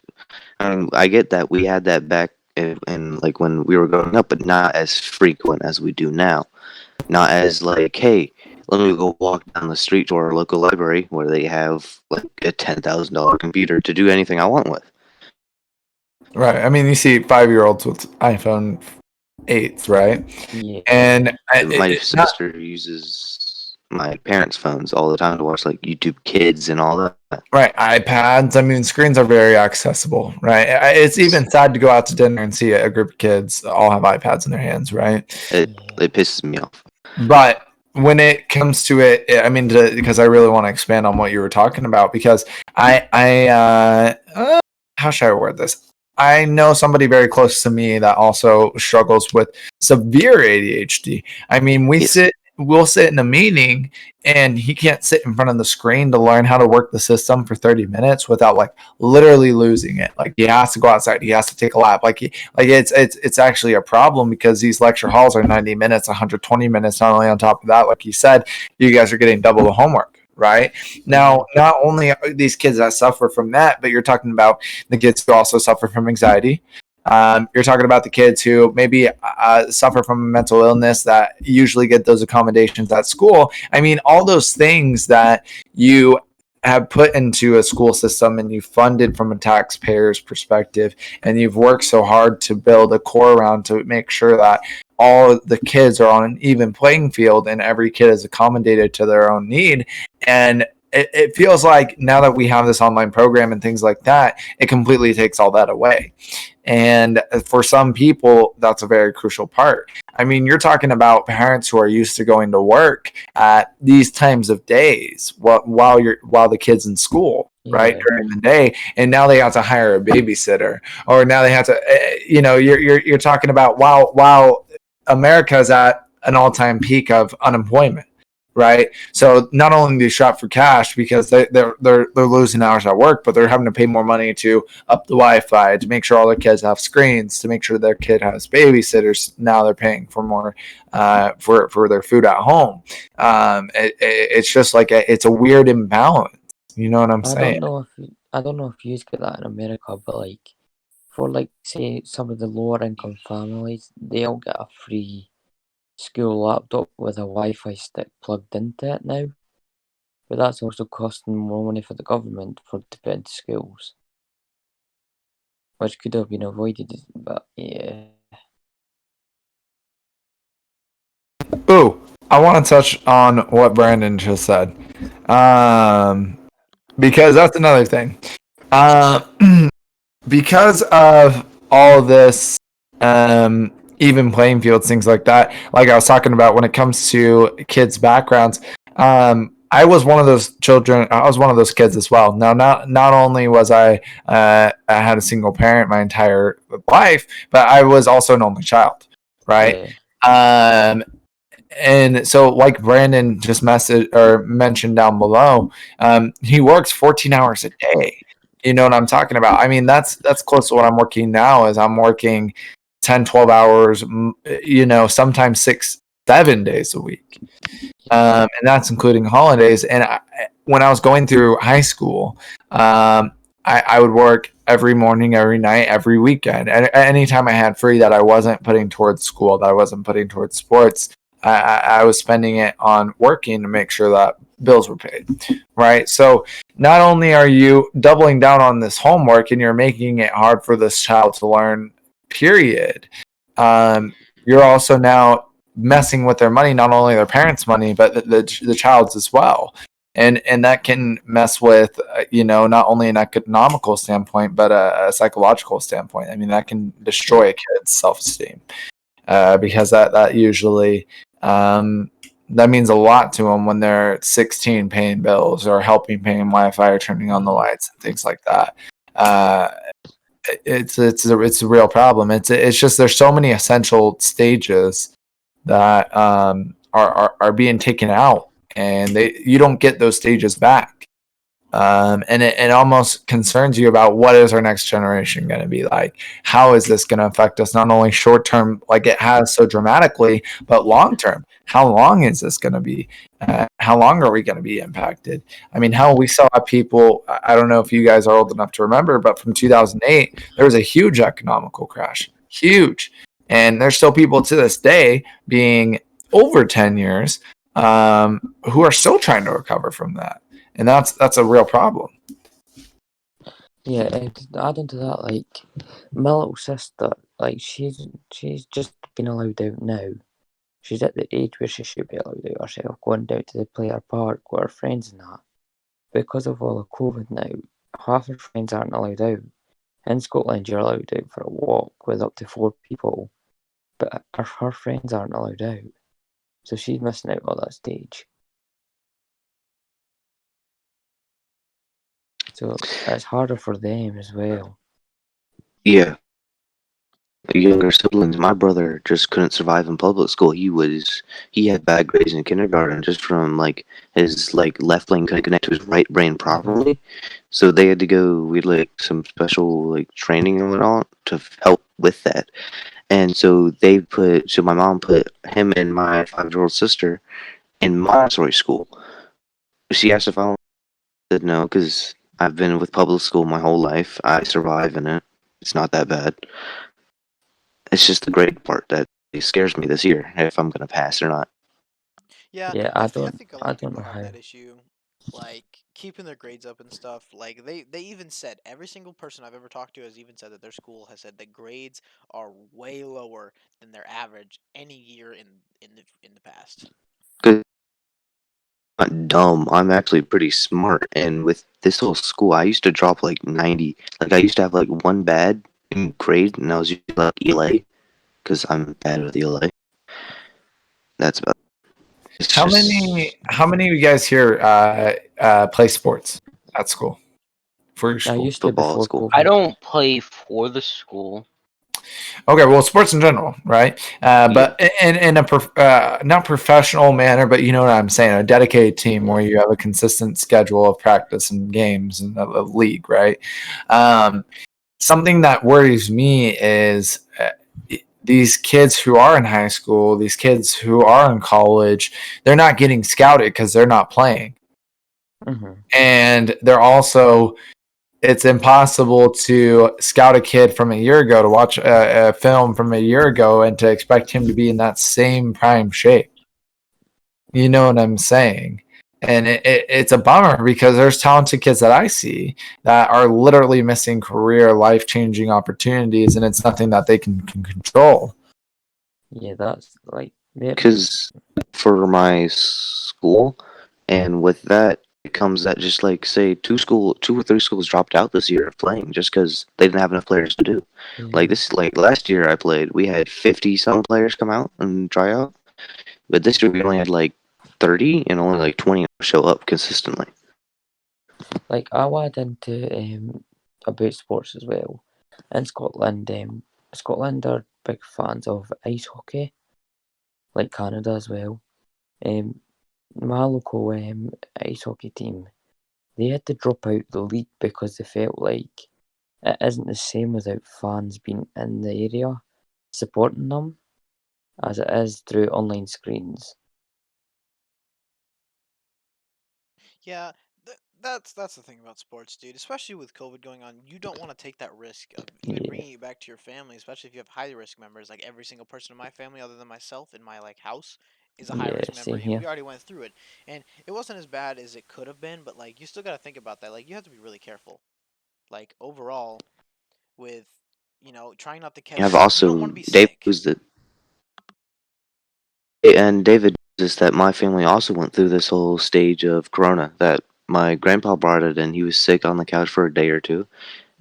I mean, I get that we had that back in like when we were growing up, but not as frequent as we do now. Not as like, hey, let me go walk down the street to our local library where they have like a $10,000 computer to do anything I want with.
Right. I mean, you see 5-year-olds with iPhone 8s, right?
Yeah.
And
My
it's not
sister uses my parents' phones all the time to watch like YouTube Kids and all that.
right. iPads. I mean, screens are very accessible, right? It's even sad to go out to dinner and see a group of kids all have iPads in their hands, right?
It
Yeah.
it pisses me off.
But when it comes to it, I mean, because I really want to expand on what you were talking about, because how should I word this? I know somebody very close to me that also struggles with severe ADHD. I mean,
Yes.
we'll sit in a meeting and he can't sit in front of the screen to learn how to work the system for 30 minutes without like literally losing it. Like he has to go outside, he has to take a lap. It's actually a problem because these lecture halls are 90 minutes, 120 minutes. Not only on top of that, like you said, you guys are getting double the homework. Right now, not only are these kids that suffer from that, but you're talking about the kids who also suffer from anxiety. You're talking about the kids who maybe suffer from a mental illness that usually get those accommodations at school. I mean, all those things that you have put into a school system and you funded from a taxpayer's perspective, and you've worked so hard to build a core around to make sure that all the kids are on an even playing field and every kid is accommodated to their own need. And it feels like now that we have this online program and things like that, it completely takes all that away. And for some people, that's a very crucial part. I mean, you're talking about parents who are used to going to work at these times of days while the kid's in school, right,
Yeah.
during the day, and now they have to hire a babysitter, or now they have to, you're talking about while America's at an all-time peak of unemployment, right? So not only do they shop for cash because they're losing hours at work, but they're having to pay more money to up the Wi-Fi, to make sure all their kids have screens, to make sure their kid has babysitters. Now they're paying for more for their food at home. It's just like it's a weird imbalance. You know what I'm saying?
I don't know if you get that in America, but like for like say some of the lower income families, they'll get a free school laptop with a Wi-Fi stick plugged into it now. But that's also costing more money for the government to put into schools, which could have been avoided. But yeah,
Ooh, I want to touch on what Brandon just said, because that's another thing. Because of all this even playing fields, things like that, like I was talking about when it comes to kids' backgrounds, I was one of those children. I was one of those kids as well. Now, not only was I had a single parent my entire life, but I was also an only child, right?
yeah,
And so, like Brandon just mentioned down below, he works 14 hours a day. You know what I'm talking about? I mean, that's close to what I'm working now. Is I'm working 10, 12 hours, sometimes 6, 7 days a week. And that's including holidays. And when I was going through high school, I would work every morning, every night, every weekend. And anytime I had free that I wasn't putting towards school, that I wasn't putting towards sports, I was spending it on working to make sure that bills were paid, right? So not only are you doubling down on this homework and you're making it hard for this child to learn, period, you're also now messing with their money, not only their parents' money, but the child's as well. And that can mess with, not only an economical standpoint, but a psychological standpoint. I mean, that can destroy a kid's self-esteem. Because that usually that means a lot to them when they're 16 paying bills or helping paying Wi-Fi or turning on the lights and things like that. It's a real problem. It's just there's so many essential stages that are being taken out, and you don't get those stages back. And it almost concerns you about what is our next generation going to be like? How is this going to affect us, not only short term, like it has so dramatically, but long term? How long is this going to be? How long are we going to be impacted? I mean, how we saw people, I don't know if you guys are old enough to remember, but from 2008, there was a huge economical crash, huge. And there's still people to this day, being over 10 years, who are still trying to recover from that, and that's a real problem.
Yeah, and adding to that, like my little sister, like she's just been allowed out now. She's at the age where she should be allowed out herself, going down to the player park with her friends and that. Because of all the COVID now, half her friends aren't allowed out. In Scotland, you're allowed out for a walk with up to 4 people, but her friends aren't allowed out. So she's missing out on that stage. So it's harder for them as well.
Yeah. Younger siblings. My brother just couldn't survive in public school. He had bad grades in kindergarten just from like his like left brain couldn't connect to his right brain properly. So they had to go. We had like some special like training and whatnot to help with that. And so my mom put him and my 5-year-old sister in Montessori school. She asked if I said no because I've been with public school my whole life. I survive in it. It's not that bad. It's just the grade part that scares me this year if I'm gonna pass or not.
Yeah,
Yeah,
I think a lot
I
of
don't
people
know
have
how.
that issue, like keeping their grades up and stuff. Like they even said every single person I've ever talked to has even said that their school has said that grades are way lower than their average any year in the past.
'Cause I'm not dumb. I'm actually pretty smart, and with this whole school, I used to drop like 90. Like I used to have like one bad in grade, and I was usually like ELA because I'm bad with ELA. That's about. It's
How
just
many how many of you guys here play sports at school, for your
I
school?
used to
football at
before
school.
I
COVID.
don't play for the school.
Okay, well, sports in general, right?
Yeah.
But in a not professional manner, but you know what I'm saying, a dedicated team where you have a consistent schedule of practice and games and a league, right? Um, Something that worries me is these kids who are in high school, these kids who are in college, they're not getting scouted because they're not playing,
Mm-hmm.
and they're also, it's impossible to scout a kid from a year ago to watch a film from a year ago and to expect him to be in that same prime shape. You know what I'm saying? And it's a bummer because there's talented kids that I see that are literally missing career, life changing opportunities, and it's nothing that they can control.
Yeah, that's like they're
Because for my school, and with that, it comes that just like say 2 or 3 schools dropped out this year of playing just because they didn't have enough players to do.
yeah,
Like last year I played, we had 50 some players come out and try out, but this year we only had like 30 and only like 20 show up consistently.
like I went into about sports as well. In Scotland, Scotland are big fans of ice hockey, like Canada as well. Um, my local ice hockey team, they had to drop out the league because they felt like it isn't the same without fans being in the area supporting them as it is through online screens.
Yeah, that's the thing about sports, dude. Especially with COVID going on, you don't want to take that risk of even
Yeah,
bringing it back to your family, especially if you have high risk members. Like every single person in my family, other than myself, in my like house, is a high
yeah,
risk member,
same
and we
here.
already went through it. And it wasn't as bad as it could have been, but like you still got to think about that. Like you have to be really careful. Like overall, with trying not to
You have
catch. You don't want
also
to be
David
sick.
was the and David is that my family also went through this whole stage of corona that my grandpa brought it and he was sick on the couch for a day or two.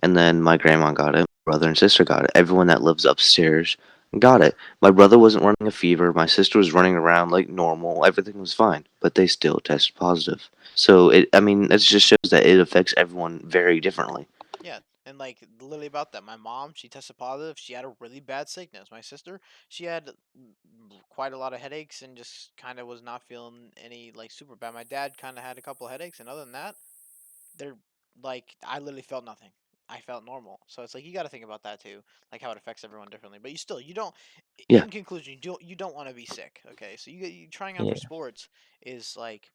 And then my grandma got it, my brother and sister got it. Everyone that lives upstairs got it. My brother wasn't running a fever. My sister was running around like normal. Everything was fine, but they still tested positive. So I mean, it just shows that it affects everyone very differently.
Yeah, and like literally about that, my mom, she tested positive. She had a really bad sickness. My sister, she had quite a lot of headaches and just kind of was not feeling any like super bad. My dad kind of had a couple of headaches, and other than that, they're like, I literally felt nothing. I felt normal. So it's like you got to think about that too, like how it affects everyone differently. But you don't.
Yeah.
In conclusion, you don't want to be sick. Okay, so you trying out for
Yeah.
sports is like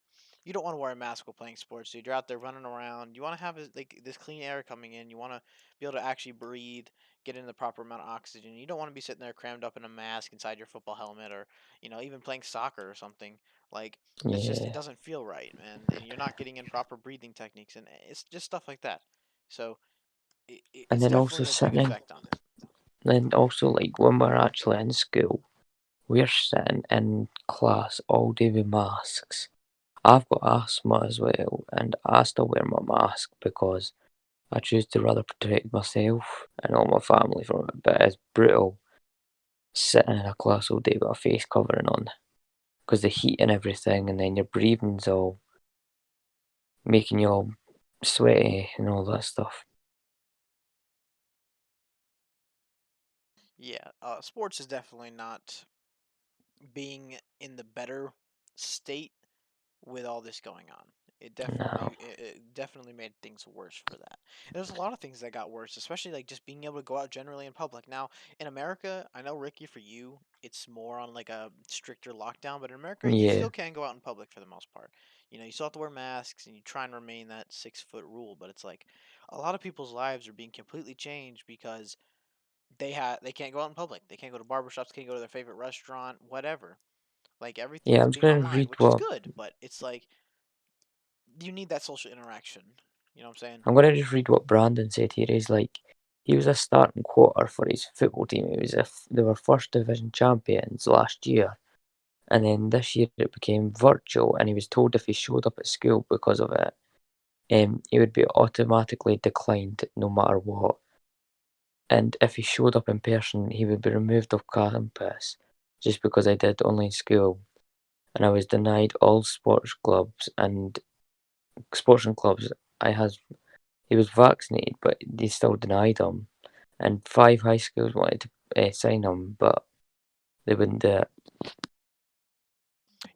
you don't want to wear a mask while playing sports, dude. You're out there running around. You want to have like this clean air coming in. You want to be able to actually breathe, get in the proper amount of oxygen. You don't want to be sitting there crammed up in a mask inside your football helmet, or even playing soccer or something. Like it
Yeah.
doesn't feel right, and you're not getting in proper breathing techniques, and it's just stuff like that. So
And
it's
then also
definitely a big
sitting in,
effect on it.
then also like when we're actually in school, we're sitting in class all day with masks. I've got asthma as well, and I still wear my mask because I choose to rather protect myself and all my family from it. But it's brutal sitting in a class all day with a face covering on because the heat and everything, and then your breathing's all making you all sweaty and all that stuff.
Yeah, sports is definitely not being in the better state with all this going on. It
No.
definitely it definitely made things worse for that. And there's a lot of things that got worse, especially like just being able to go out generally in public. Now, in America, I know Ricky, for you, it's more on like a stricter lockdown, but in America, you
Yeah.
still can go out in public for the most part. You still have to wear masks and you try and remain that 6 foot rule, but it's like a lot of people's lives are being completely changed because they can't go out in public. They can't go to barbershops, can't go to their favorite restaurant, whatever. Like everything
Yeah,
is
I'm just
being
gonna
online,
read
which is
what
good, but it's like you need that social interaction. You know what I'm saying?
I'm gonna just read what Brandon said here. He's like, he was a starting quarter for his football team. It was if they were first division champions last year, and then this year it became virtual, and he was told if he showed up at school because of it, he would be automatically declined no matter what. And if he showed up in person, he would be removed off campus just because I did online school. And I was denied all sports and clubs. I had He was vaccinated, but they still denied him. And 5 high schools wanted to sign him, but they wouldn't do it.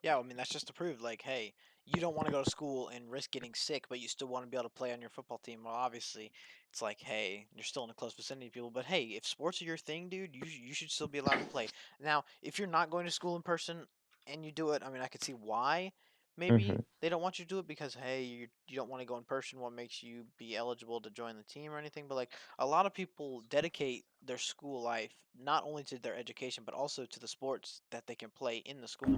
Yeah, I mean that's just to prove like, hey, you don't want to go to school and risk getting sick, but you still want to be able to play on your football team. Well, obviously, it's like, hey, you're still in a close vicinity of people, but hey, if sports are your thing, dude, you should still be allowed to play. Now, if you're not going to school in person and you do it, I mean, I could see why. Maybe
Hmm.
they don't want you to do it because hey, you don't want to go in person. What makes you be eligible to join the team or anything? But like a lot of people dedicate their school life not only to their education but also to the sports that they can play in the school.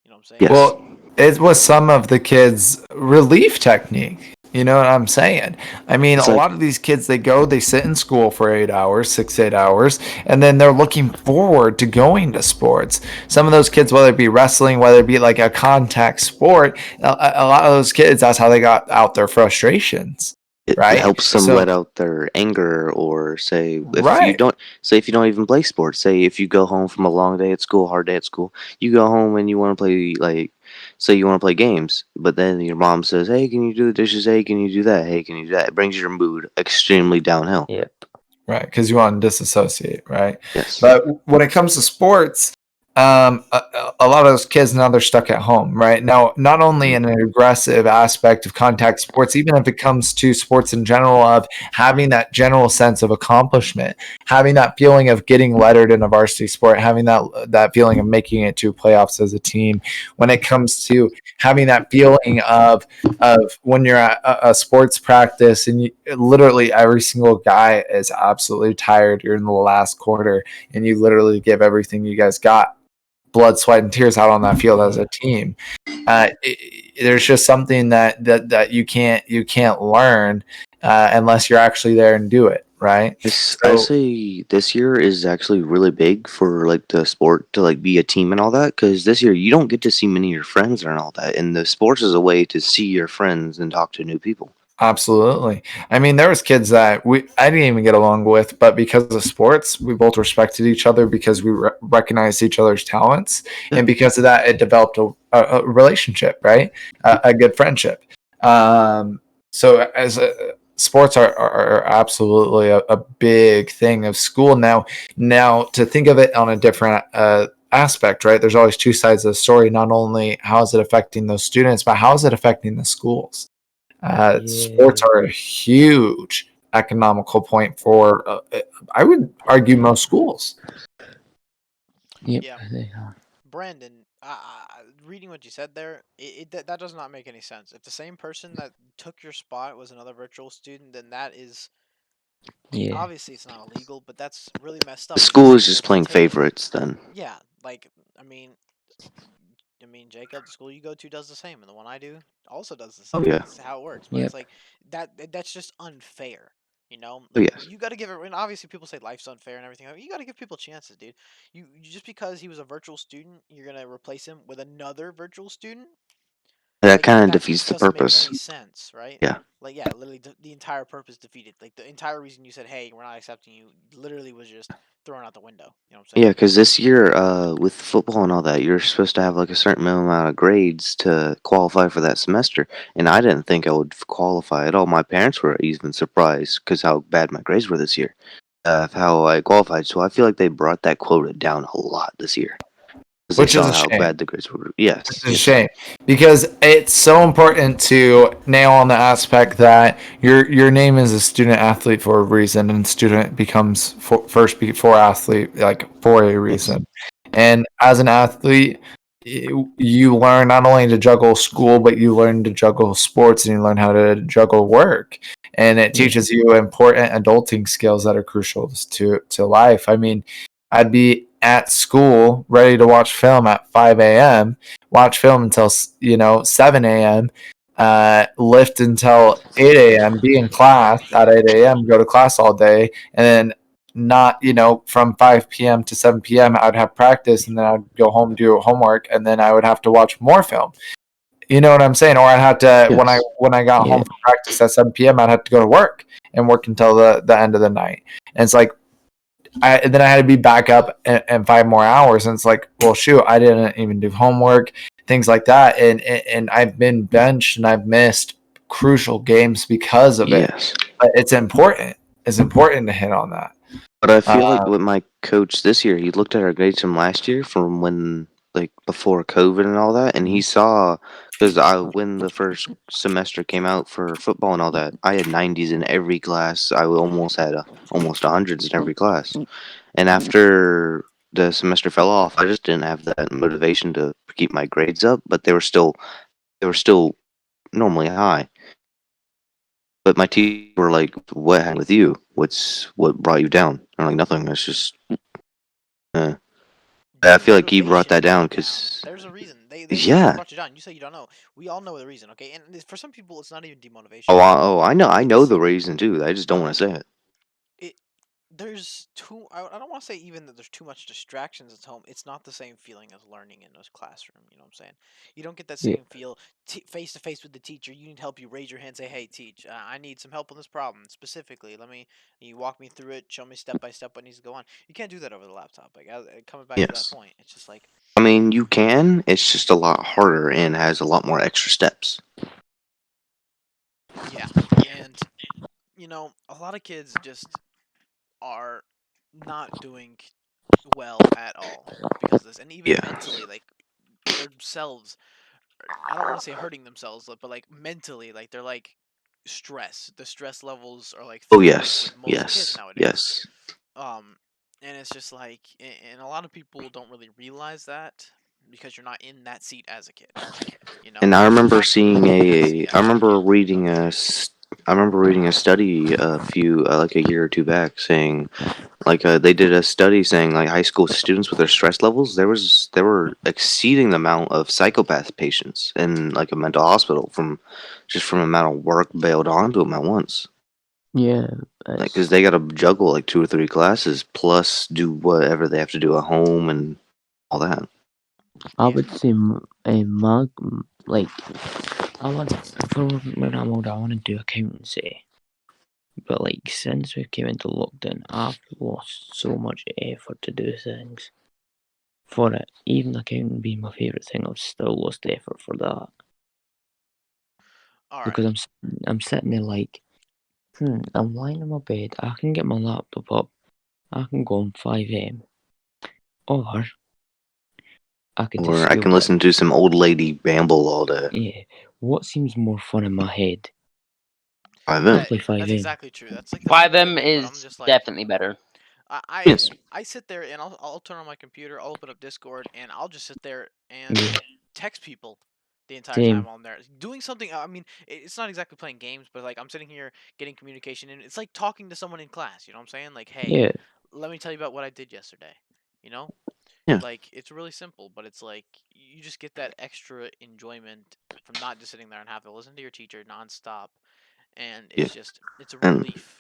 You know what I'm saying?
Yes.
Well, it was some of the kids' relief technique. You know what I'm saying? I mean,
It's
a
like
lot of these kids, they sit in school for 8 hours, 6, 8 hours, and then they're looking forward to going to sports. Some of those kids, whether it be wrestling, whether it be like a contact sport, a lot of those kids, that's how they got out their frustrations,
it
right?
helps them
So,
let out their anger, or
right.
if you don't even play sports, say if you go home from a long day at school, hard day at school, you go home and you want to play, like, say you want to play games, but then your mom says, hey, can you do the dishes, hey, can you do that, hey, can you do that, it brings your mood extremely downhill.
Yep.
Right, because you want to disassociate, right?
Yes.
But when it comes to sports, a lot of those kids now they're stuck at home, right? Now, not only
Mhm.
in an aggressive aspect of contact sports, even if it comes to sports in general, of having that general sense of accomplishment, having that feeling of getting lettered in a varsity sport, having that feeling of making it to playoffs as a team. When it comes to having that feeling of when you're at a sports practice and literally every single guy is absolutely tired. You're in the last quarter and you literally give everything you guys got, blood, sweat, and tears out on that field as
Yeah.
a team. There's just something that you can't learn unless you're actually there and do it, right?
I
So
say this year is actually really big for like the sport to like be a team and all that, because this year you don't get to see many of your friends and all that, and the sports is a way to see your friends and talk to new people.
absolutely. I mean, there was kids that I didn't even get along with, but because of sports, we both respected each other because we recognized each other's talents,
Yeah.
and because of that, it developed a relationship, right? A good friendship. So sports are absolutely a big thing of school now. Now to think of it on a different aspect, right? There's always two sides of the story. Not only how is it affecting those students, but how is it affecting the schools? Sports are a huge economical point for, I would argue, most schools.
Yep,
Yeah.
they are.
Brandon, reading what you said there, that does not make any sense. If the same person that took your spot was another virtual student, then that is
Yeah.
obviously it's not illegal, but that's really messed
The
up because
school is
someone
just
will just
playing
take it.
favorites then.
Yeah, like Jacob, the school you go to does the same, and the one I do also does the
Oh
same.
yeah.
That's how it works. But
Yep.
it's like that's just unfair. You know,
Oh
like
yes.
you got to give it. And obviously, people say life's unfair and everything. You got to give people chances, dude. Just because he was a virtual student, you're gonna replace him with another virtual student.
That
Like
kind of
that
defeats the
doesn't make
purpose.
any sense, right?
Yeah.
Like yeah, literally the entire purpose defeated. Like the entire reason you said, "Hey, we're not accepting you," literally was just thrown out the window. You know what I'm
Yeah,
saying?
because this year, with football and all that, you're supposed to have like a certain minimum amount of grades to qualify for that semester, and I didn't think I would qualify at all. My parents were even surprised because how bad my grades were this year, of how I qualified. So I feel like they brought that quota down a lot this year because they
Which is
saw
a
how
shame.
bad the grades were. Yes,
It's a
yes,
shame because it's so important to nail on the aspect that your name is a student athlete for a reason, and student becomes first before athlete, like for a
yes,
reason. And as an athlete, you learn not only to juggle school, but you learn to juggle sports, and you learn how to juggle work. And it
Yeah.
teaches you important adulting skills that are crucial to life. I mean, I'd be at school ready to watch film at 5 a.m., watch film until 7 a.m., lift until 8 a.m., be in class at 8 a.m., go to class all day, and then not from 5 p.m. to 7 p.m. I'd have practice, and then I'd go home, do homework, and then I would have to watch more film. You know what I'm saying? Or I'd have to
yes.
when I got
Yeah.
home from practice at 7 p.m., I'd have to go to work and work until the end of the night. And it's like then I had to be back up and 5 more hours, and it's like, well, shoot, I didn't even do homework, things like that, and I've been benched and I've missed crucial games because of it.
Yes.
But it's important. It's important to hit on that.
But I feel like with my coach this year, he looked at our grades from last year, from when like before COVID and all that, and he saw because when the first semester came out for football and all that, I had 90s in every class. I almost had almost hundreds in every class. And after the semester fell off, I just didn't have that motivation to keep my grades up. But they were still normally high. But my teachers were like, "What happened with you? What brought you down?" I'm like, "Nothing. It's just." I
Your
feel like he brought
motivation
that
brought
down
you down.
because,
There's a reason. There's a reason it
yeah.
brought you down. You say you don't know. We all know the reason, okay? And for some people, it's not even demotivation.
I know
It's
the reason too. I just don't want to say it.
it. There's too. I don't want to say even that there's too much distractions at home. It's not the same feeling as learning in a classroom. You know what I'm saying? You don't get that
Yeah.
same feel face to face with the teacher. You need help. You raise your hand, say, "Hey, teach. I need some help on this problem specifically. Let me. You walk me through it. Show me step by step what needs to go on." You can't do that over the laptop. Like coming back to that
Yes.
point, it's just like.
I mean, you can. It's just a lot harder and has a lot more extra steps.
Yeah, and a lot of kids just are not doing well at all because of this, and even
Yeah.
mentally, like themselves. I don't want to say hurting themselves, but like mentally, like they're like stress. The stress levels are like
Oh
through the roof
yes.
with most kids
Yes.
nowadays.
Yes.
Um, and it's just like, and a lot of people don't really realize that because you're not in that seat as a kid.
And I
You
remember
have to
seeing
be in that seat
I
as an
remember
adult.
reading I remember reading a study a few like a year or two back saying like they did a study saying like high school students with their stress levels they were exceeding the amount of psychopath patients in like a mental hospital from the amount of work bailed onto them at once.
Yeah.
Like
It's.
because they got to juggle like 2 or 3 classes plus do whatever they have to do at home and all that.
I
Yeah.
would say, like, I want for when I'm older, I want to do accountancy. But like since we came into lockdown, I've lost so much effort to do things for it. Even accounting being my favourite thing, I've still lost effort for that
All right.
because I'm sitting there like, I'm lying in my bed. I can get my laptop up. I can go on 5M, or I could just
Or I
scroll
can
down.
listen to some old lady ramble all day.
Yeah, what seems more fun in my head?
5M.
That
Play
that's
5M.
exactly true. That's like the simple
5M
way, but I'm
is
just like
definitely better.
I
Yes.
I sit there and I'll turn on my computer, I'll open up Discord, and I'll just sit there and
Yeah.
text people the entire time
Same.
while I'm there, doing something. I mean, it's not exactly playing games, but like I'm sitting here getting communication, and it's like talking to someone in class. You know what I'm saying? Like, hey,
Yeah.
let me tell you about what I did yesterday. You know,
Yeah.
like it's really simple, but it's like you just get that extra enjoyment from not just sitting there and have to listen to your teacher nonstop, and
Yeah.
it's a
And
relief.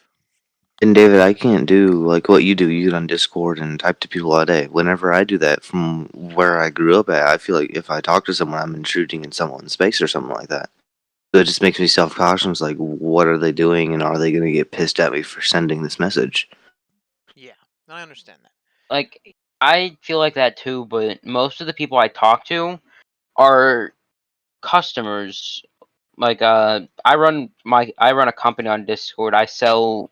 and David, I can't do like what you do. You get on Discord and type to people all day. Whenever I do that from where I grew up at, I feel like if I talk to someone, I'm intruding in someone's space or something like that. So it just makes me self-cautious. Like, what are they doing, and are they going to get pissed at me for sending this message?
Yeah, I understand that.
Like, I feel like that too, but most of the people I talk to are customers. Like, I run a company on Discord. I sell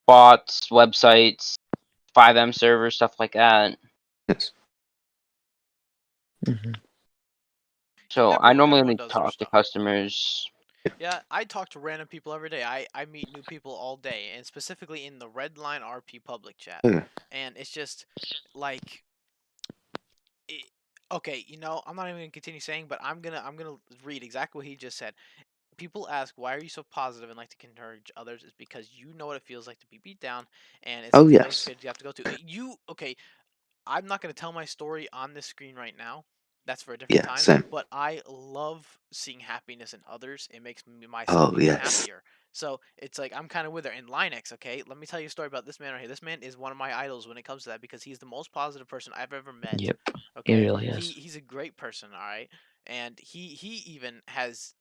bots, websites, 5M servers, stuff like that.
Yes.
Hmm.
So I normally
Everyone
only
does their
talk to
stuff.
customers.
Yeah, I talk to random people every day. I meet new people all day, and specifically in the Redline RP public chat.
Okay.
And it's just like, it, okay, I'm not even gonna continue saying, but I'm gonna read exactly what he just said. People ask, why are you so positive and like to encourage others? Is because you know what it feels like to be beat down, and it's
Oh
something those
yes.
kids you have to go to. Okay, I'm not going to tell my story on this screen right now. That's for a different
Yeah.
time.
Same.
But I love seeing happiness in others. It makes myself
Oh
even
yes.
happier. So it's like I'm kind of with her. In Lyenix, okay, let me tell you a story about this man right here. This man is one of my idols when it comes to that because he's the most positive person I've ever met.
Yep. It
Okay,
really
he
is.
he's a great person. All right, and he even has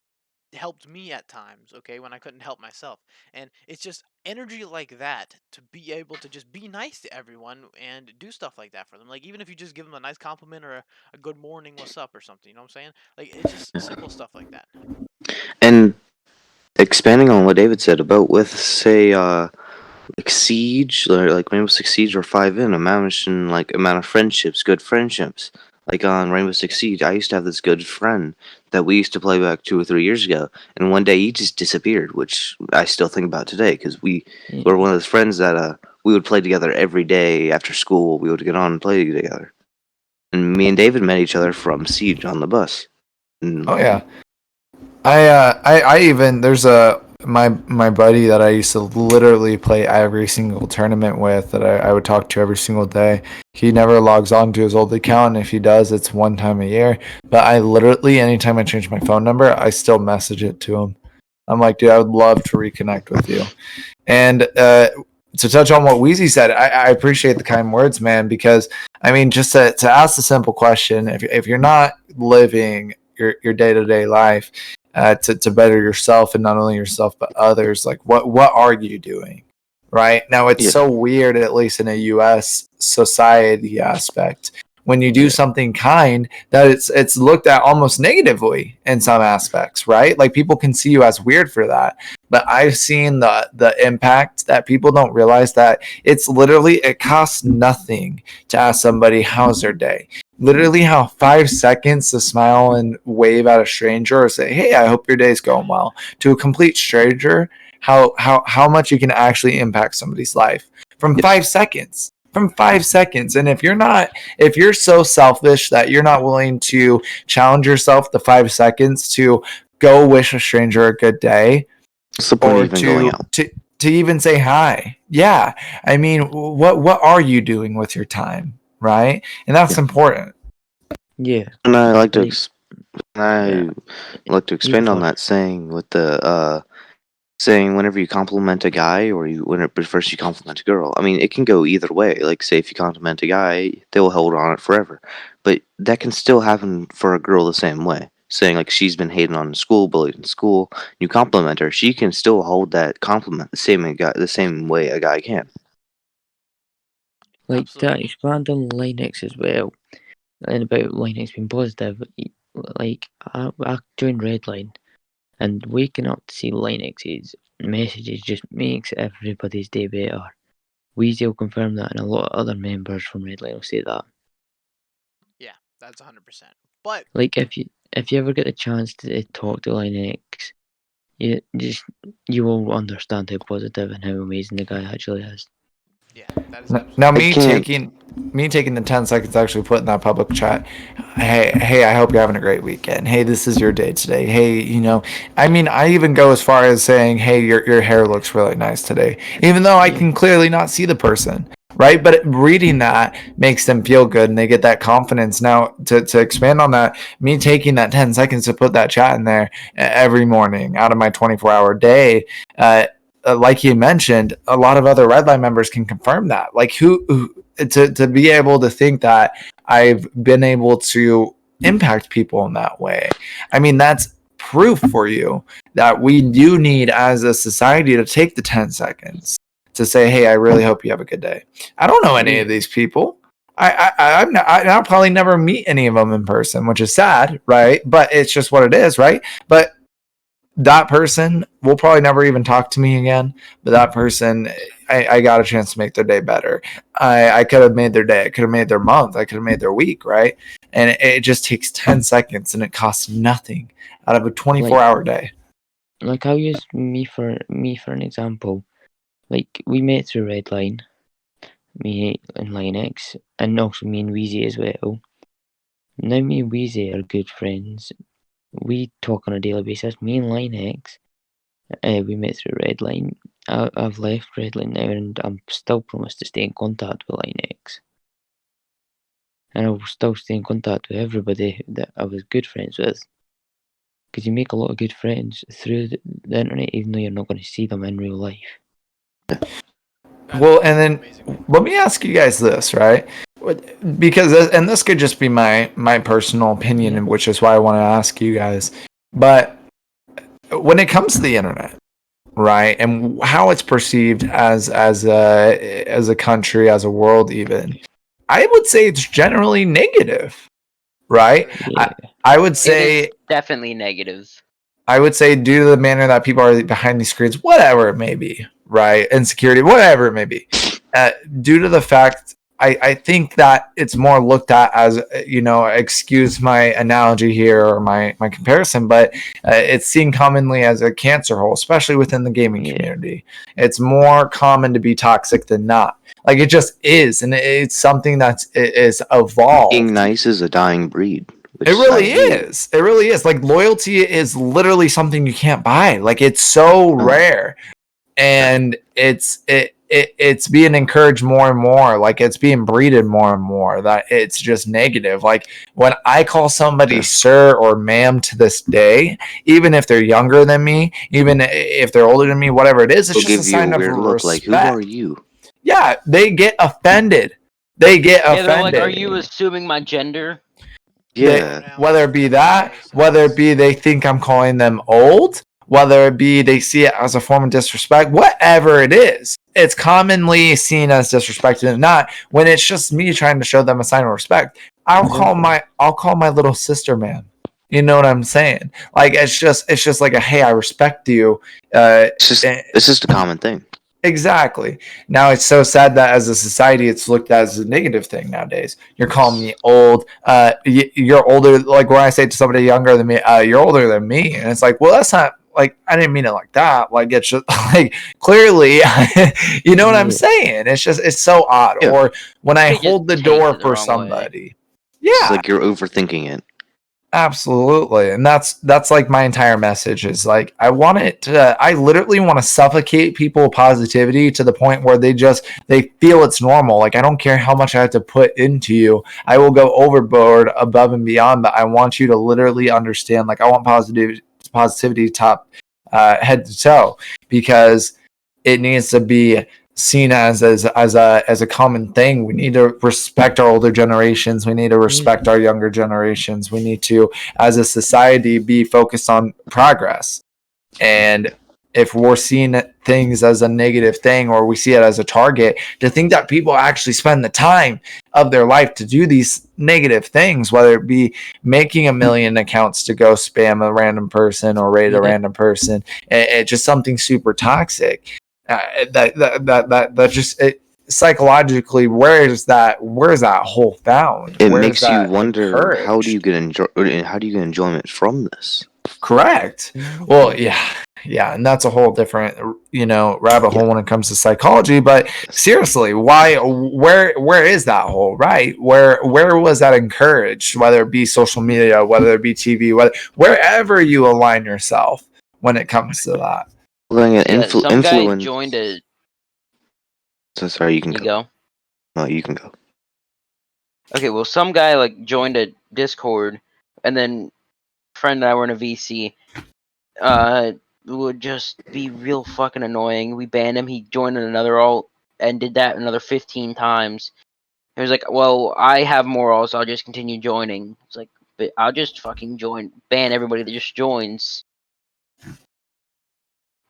helped me at times, okay, when I couldn't help myself. And it's just energy like that to be able to just be nice to everyone and do stuff like that for them. Like, even if you just give them a nice compliment or a good morning, what's up, or something, you know what I'm saying? Like, it's just simple stuff like that.
And expanding on what David said about with say like Siege or like Rainbow Six Siege or 5M, amount of friendships, good friendships. Like on Rainbow Six Siege, I used to have this good friend that we used to play back 2 or 3 years ago, and one day he just disappeared, which I still think about today because we
Yeah.
were one of those friends that we would play together every day after school. We would get on and play together, and me and David met each other from Siege on the bus. And
Oh yeah. I even there's my buddy that I used to literally play every single tournament with that I would talk to every single day. He never logs on to his old account, and if he does, it's one time a year. But I literally, anytime I change my phone number, I still message it to him. I'm like, dude, I would love to reconnect with you. And to touch on what Wheezy said, I appreciate the kind words, man, because I mean, just to ask the simple question, if you're not living your day-to-day life to better yourself and not only yourself but others, like what are you doing? Right now, it's
yeah,
so weird, at least in a U.S. society aspect, when you do
yeah,
something kind, that it's looked at almost negatively in some aspects, right? Like people can see you as weird for that. But I've seen the impact that people don't realize that it's literally it costs nothing to ask somebody how's their day. Literally, how 5 seconds to smile and wave at a stranger or say, "Hey, I hope your day's going well," to a complete stranger, how much you can actually impact somebody's life from
yes,
5 seconds. From 5 seconds. And if you're so selfish that you're not willing to challenge yourself the 5 seconds to go wish a stranger a good day,
what's the point of
or
even going out?
to even say hi. Yeah. I mean, what are you doing with your time, right? And that's
Yeah.
important.
Yeah.
And I like to
Like, yeah.
I like to
You go
expand on
first.
that saying with the saying whenever you compliment a guy or but first you compliment a girl. I mean, it can go either way. Like say if you compliment a guy, they'll hold on it forever. But that can still happen for a girl the same way. Saying like she's been hated on in school, bullied in school, you compliment her, she can still hold that compliment the same way a guy can.
Like, to
Absolutely.
expand on Linux as well, and about Linux being positive, like, I joined Redline, and waking up to see Linux's messages just makes everybody's day better. Weezy will confirm that, and a lot of other members from Redline will say that.
Yeah, that's 100%. But
Like, if you ever get the chance to talk to Linux, you will understand how positive and how amazing the guy actually is.
Yeah, that is absolutely.
Now,
can't-
me taking the 10 seconds to actually put in that public chat. Hey, I hope you're having a great weekend. Hey, this is your day today. Hey, I mean, I even go as far as saying, hey, your hair looks really nice today, even though I can clearly not see the person, right? But reading that makes them feel good and they get that confidence. Now, to expand on that, me taking that 10 seconds to put that chat in there every morning out of my 24-hour day, like you mentioned, a lot of other Redline members can confirm that. Like who to be able to think that I've been able to impact people in that way. I mean, that's proof for you that we do need as a society to take the 10 seconds to say, hey, I really hope you have a good day. I don't know any of these people. I'll probably never meet any of them in person, which is sad, right? But it's just what it is, right? But that person will probably never even talk to me again. But that person, I got a chance to make their day better. I could have made their day. I could have made their month. I could have made their week, right? And it just takes 10 seconds and it costs nothing out of a 24-hour day.
Like I'll use me for an example. Like we met through Redline, me and Lyenix, and also me and Wheezy as well. Now me and Wheezy are good friends. We talk on a daily basis. Me and Lyenix, we met through Redline. I've left Redline now, and I'm still promised to stay in contact with Lyenix. And I will still stay in contact with everybody that I was good friends with. Because you make a lot of good friends through the internet, even though you're not going to see them in real life.
Well, and then let me ask you guys this, right? Because, and this could just be my personal opinion, which is why I want to ask you guys. But when it comes to the internet, right, and how it's perceived as a country, as a world, even, I would say it's generally negative, right?
Yeah.
I would say
It is definitely negative.
I would say due to the manner that people are behind these screens, whatever it may be, right? Insecurity, whatever it may be. Due to the fact, I think that it's more looked at as, excuse my analogy here or my comparison, but it's seen commonly as a cancer hole, especially within the gaming community. It's more common to be toxic than not. Like it just is, and it's something that is evolved.
Being nice is a dying breed.
It really is. It really is. Like loyalty is literally something you can't buy. Like it's so rare, and it's being encouraged more and more. Like it's being breeded more and more. That it's just negative. Like when I call somebody sir or ma'am to this day, even if they're younger than me, even if they're older than me, whatever it is, it's just a sign of respect.
Like, who are you?
Yeah, they get offended. They're
like, are you assuming my gender?
Yeah.
Whether it be that, whether it be they think I'm calling them old, whether it be they see it as a form of disrespect, whatever it is, it's commonly seen as disrespect and not. When it's just me trying to show them a sign of respect, I'll call my little sister, man. You know what I'm saying? Like it's just like a hey, I respect you.
It's just a common thing.
Exactly. Now it's so sad that as a society, it's looked at as a negative thing nowadays. You're calling me old. You're older. Like when I say to somebody younger than me, you're older than me, and it's like, well, that's not like I didn't mean it like that. Like it's just like clearly, you know what I'm saying? It's so odd. Yeah. Or when I hold the door for somebody,
it's like you're overthinking it.
Absolutely. And that's like my entire message is like I literally want to suffocate people positivity to the point where they feel it's normal. Like I don't care how much I have to put into you. I will go overboard above and beyond, but I want you to literally understand, like I want positivity top head to toe, because it needs to be seen as a common thing. We need to respect our older generations. We need to respect our younger generations. We need to, as a society, be focused on progress. And if we're seeing things as a negative thing, or we see it as a target, to think that people actually spend the time of their life to do these negative things, whether it be making 1 million accounts to go spam a random person or raid a random person, it's just something super toxic. That just psychologically, where is that hole found?
It makes you wonder, how do you get enjoyment from this?
Correct. Well, yeah, and that's a whole different, rabbit hole when it comes to psychology. But seriously, why? Where is that hole? Right? Where was that encouraged? Whether it be social media, whether it be TV, wherever you align yourself when it comes to that.
Like an
Yeah, some guy
influence.
joined a.
So sorry, you can
You
go.
go.
No, you can go.
Okay, well, some guy like joined a Discord, and then friend and I were in a VC. Would just be real fucking annoying. We banned him. He joined in another alt and did that another 15 times. He was like, "Well, I have more alts. I'll just continue joining." It's like, but I'll just fucking ban everybody that just joins.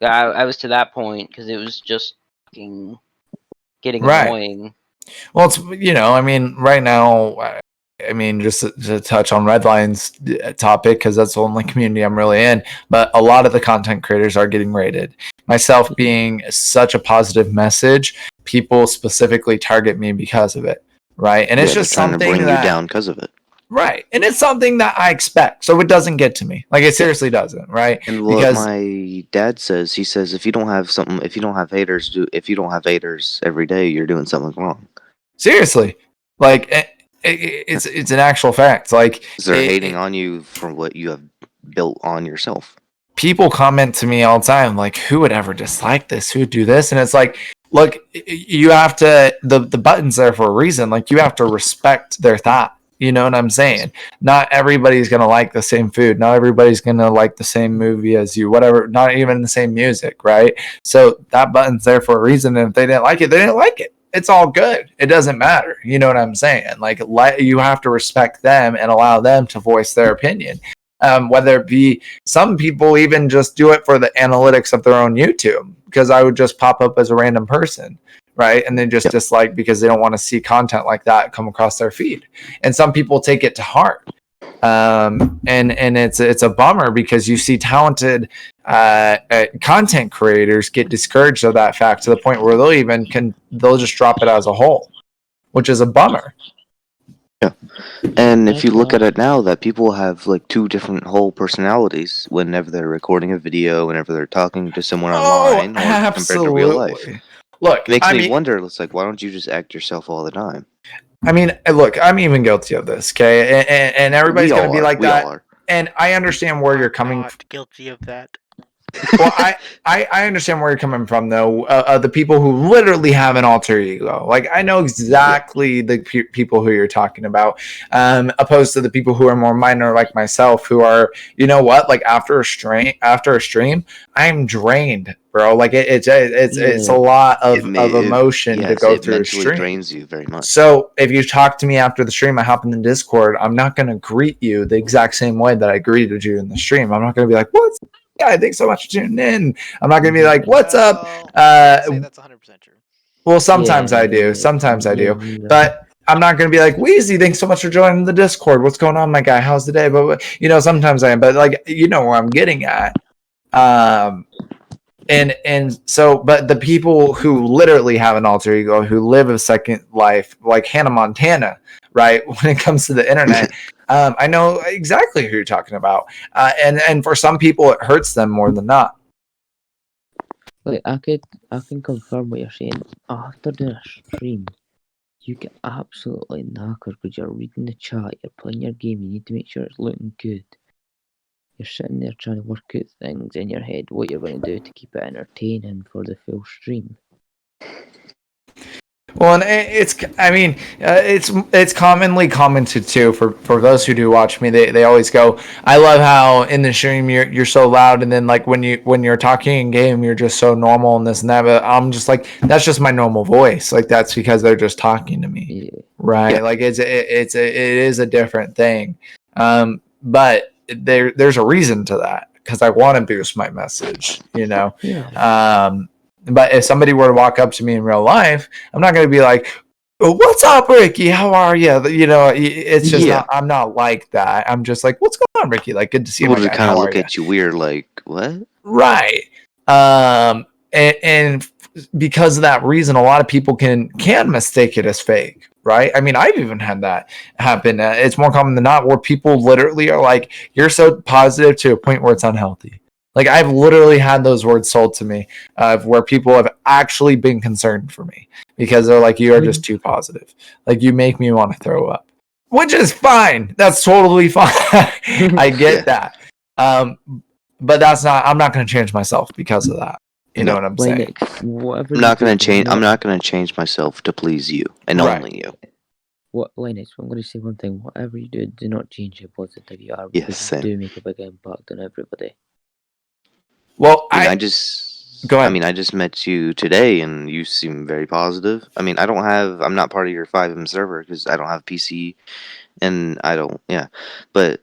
I was to that point because it was just fucking getting
Right.
annoying.
Well, it's right now. Just to touch on Redline's topic, because that's the only community I'm really in. But a lot of the content creators are getting raided. Myself being such a positive message, people specifically target me because of it, right? And it's just
trying to
something
bring
that,
you down because of it.
right? And it's something that I expect, so it doesn't get to me. Like, it seriously doesn't, right?
And what my dad says, he says, if you don't have haters every day, you're doing something wrong.
Seriously, like. It's an actual fact. Like,
they're hating on you for what you have built on yourself.
People comment to me all the time, like, who would ever dislike this? Who would do this? And it's like, look, you have to, the button's there for a reason. Like, you have to respect their thought. You know what I'm saying? Not everybody's going to like the same food. Not everybody's going to like the same movie as you, whatever, not even the same music, right? So that button's there for a reason. And if they didn't like it, they didn't like it. It's all good. It doesn't matter. You know what I'm saying? Like, you have to respect them and allow them to voice their opinion. Whether it be, some people even just do it for the analytics of their own YouTube, because I would just pop up as a random person, right? And they just dislike because they don't want to see content like that come across their feed. And some people take it to heart. And it's a bummer, because you see talented content creators get discouraged of that fact to the point where they'll just drop it as a whole, which is a bummer.
Yeah, and if you look at it now, that people have like two different whole personalities whenever they're recording a video, whenever they're talking to someone online, or compared to real life.
Look,
it makes me wonder. It's like, why don't you just act yourself all the time?
Look, I'm even guilty of this, okay? And everybody's going to be like that. And I understand where you're coming from.
Guilty of that.
Well, I understand where you're coming from, though. The people who literally have an alter ego, like, I know exactly the people who you're talking about, opposed to the people who are more minor, like myself, who are, you know what, like, after a stream, I'm drained, bro. Like, it's a lot of emotion to go through a stream. It
drains you very much.
So if you talk to me after the stream, I hop in the Discord, I'm not going to greet you the exact same way that I greeted you in the stream. I'm not going to be like, what's yeah, thanks so much for tuning in. I'm not going to be like, what's up?
I'd say that's 100% true.
Well, sometimes I do. Sometimes I do. But I'm not going to be like, Wheezy, thanks so much for joining the Discord. What's going on, my guy? How's the day? But, sometimes I am. But, like, you know where I'm getting at. And so, but the people who literally have an alter ego, who live a second life, like Hannah Montana, right? When it comes to the internet, I know exactly who you're talking about. And for some people, it hurts them more than not.
Like, I can confirm what you're saying. After doing a stream, you get absolutely knackered because you're reading the chat, you're playing your game, you need to make sure it's looking good. You're sitting there trying to work out things in your head, what you're going to do to keep it entertaining for the full stream.
Well, and it's commonly commented too for those who do watch me. They always go, I love how in the stream you're so loud, and then like when you're talking in game you're just so normal and this and that. But I'm just like, that's just my normal voice. Like, that's because they're just talking to me, right? Yeah. Like it is a different thing. But there's a reason to that, because I want to boost my message,
Yeah.
But if somebody were to walk up to me in real life, I'm not going to be like, what's up, Ricky? How are you? It's just I'm not like that. I'm just like, what's going on, Ricky? Like, good to see you.
People kind of look at you weird, like, what?
Right. And because of that reason, a lot of people can mistake it as fake, right? I mean, I've even had that happen. It's more common than not where people literally are like, "You're so positive" to a point where it's unhealthy. Like I've literally had those words told to me, where people have actually been concerned for me because they're like, "You are just too positive. Like you make me want to throw up," which is fine. That's totally fine. I get that. But that's not. I'm not going to change myself because of that. You know
No,
what I'm saying?
Lyenix, whatever
I'm
you
not
do,
gonna
do
change. I'm
not.
not gonna change myself to please you and
Right.
only you.
What Lyenix? I'm going to say one thing. Whatever you do not change how positive you are
Yes,
because you
Sam.
do make a big impact on everybody.
Well,
I mean,
I go
I
ahead.
mean, I just met you today, and you seem very positive. I mean, I'm not part of your 5M server because I don't have PC, and I don't, yeah. But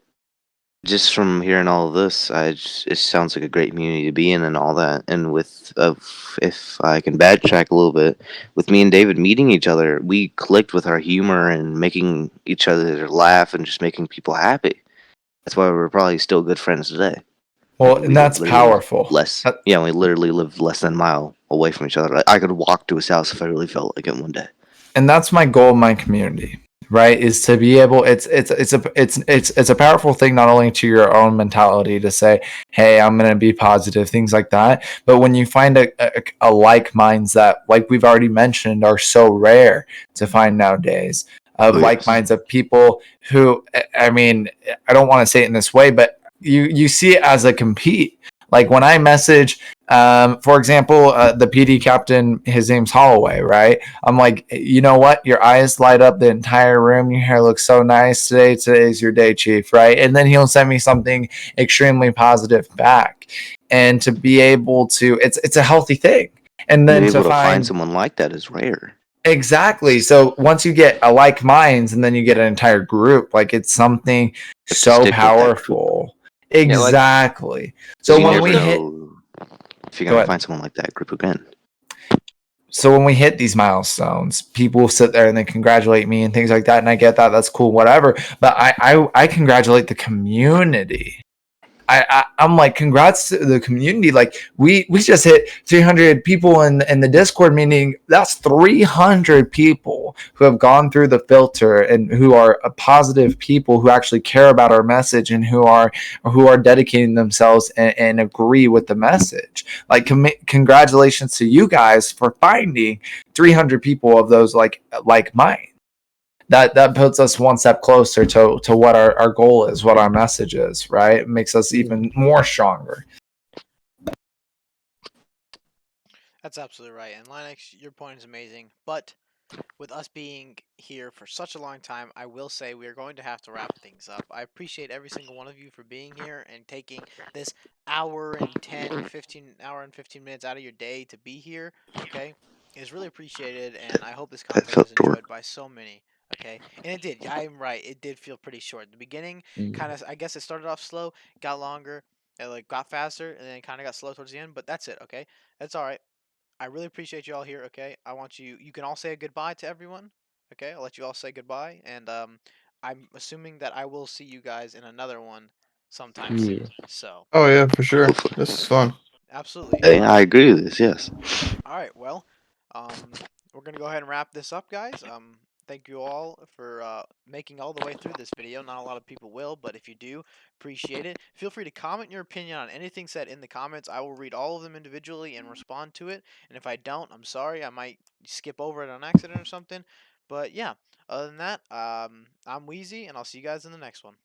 just from hearing all of this, it sounds like a great community to be in and all that. And if I can backtrack a little bit, with me and David meeting each other, we clicked with our humor and making each other laugh and just making people happy. That's why we're probably still good friends today.
Well,
And
and
we live
that's
literally
powerful.
yeah, we literally live less than a mile away from each other. I could walk to his house if I really felt like it one day.
And that's my goal in my community, right? Is to be able. It's a powerful thing not only to your own mentality to say, "Hey, I'm going to be positive," things like that. But when you find a like minds that, like we've already mentioned, are so rare to find nowadays. Of
Oh
like
yes.
minds of people who, I mean, I don't want to say it in this way, but you see it as a compete. Like when I message, for example, the PD captain, his name's Holloway, right? I'm like, you know what? Your eyes light up the entire room. Your hair looks so nice today. Today's your day, chief, right? And then he'll send me something extremely positive back. And to be able to, it's a healthy thing. And
Being
then to
able to find
find
someone like that is rare.
exactly. So once you get a like minds, and then you get an entire group, like it's something
You have to
so
stick with that group
powerful.
Yeah, like
Exactly.
because
So
you
when
never
we hit,
know if you're
go
gonna
ahead.
find someone like that group again.
So when we hit these milestones, people will sit there and they congratulate me and things like that, and I get that, that's cool, whatever. But I congratulate the community. I'm like, congrats to the community. Like we just hit 300 people in the Discord meeting. That's 300 people who have gone through the filter and who are a positive people who actually care about our message and who are dedicating themselves and agree with the message. Like congratulations to you guys for finding 300 people of those like mine. That puts us one step closer to what our goal is, what our message is, right? It makes us even more stronger.
That's absolutely right. And Lyenix, your point is amazing. But with us being here for such a long time, I will say we are going to have to wrap things up. I appreciate every single one of you for being here and taking this hour and 15 minutes out of your day to be here. Okay, it's really appreciated, and I hope this
That
content
felt
was
short.
enjoyed by so many. Okay, and it did. I'm right. It did feel pretty short. The beginning, kind of. I guess it started off slow, got longer, it like got faster, and then kind of got slow towards the end. But that's it. Okay, that's all right. I really appreciate you all here. Okay, I want you. You can all say a goodbye to everyone. Okay, I'll let you all say goodbye, and I'm assuming that I will see you guys in another one sometime
Yeah.
soon. So,
Oh yeah, for sure.
Hopefully.
This is fun.
absolutely.
Hey, I agree with this. Yes.
All right. Well, we're gonna go ahead and wrap this up, guys. Thank you all for making all the way through this video. Not a lot of people will, but if you do, appreciate it. Feel free to comment your opinion on anything said in the comments. I will read all of them individually and respond to it. And if I don't, I'm sorry. I might skip over it on accident or something. But yeah, other than that, I'm Wheezy, and I'll see you guys in the next one.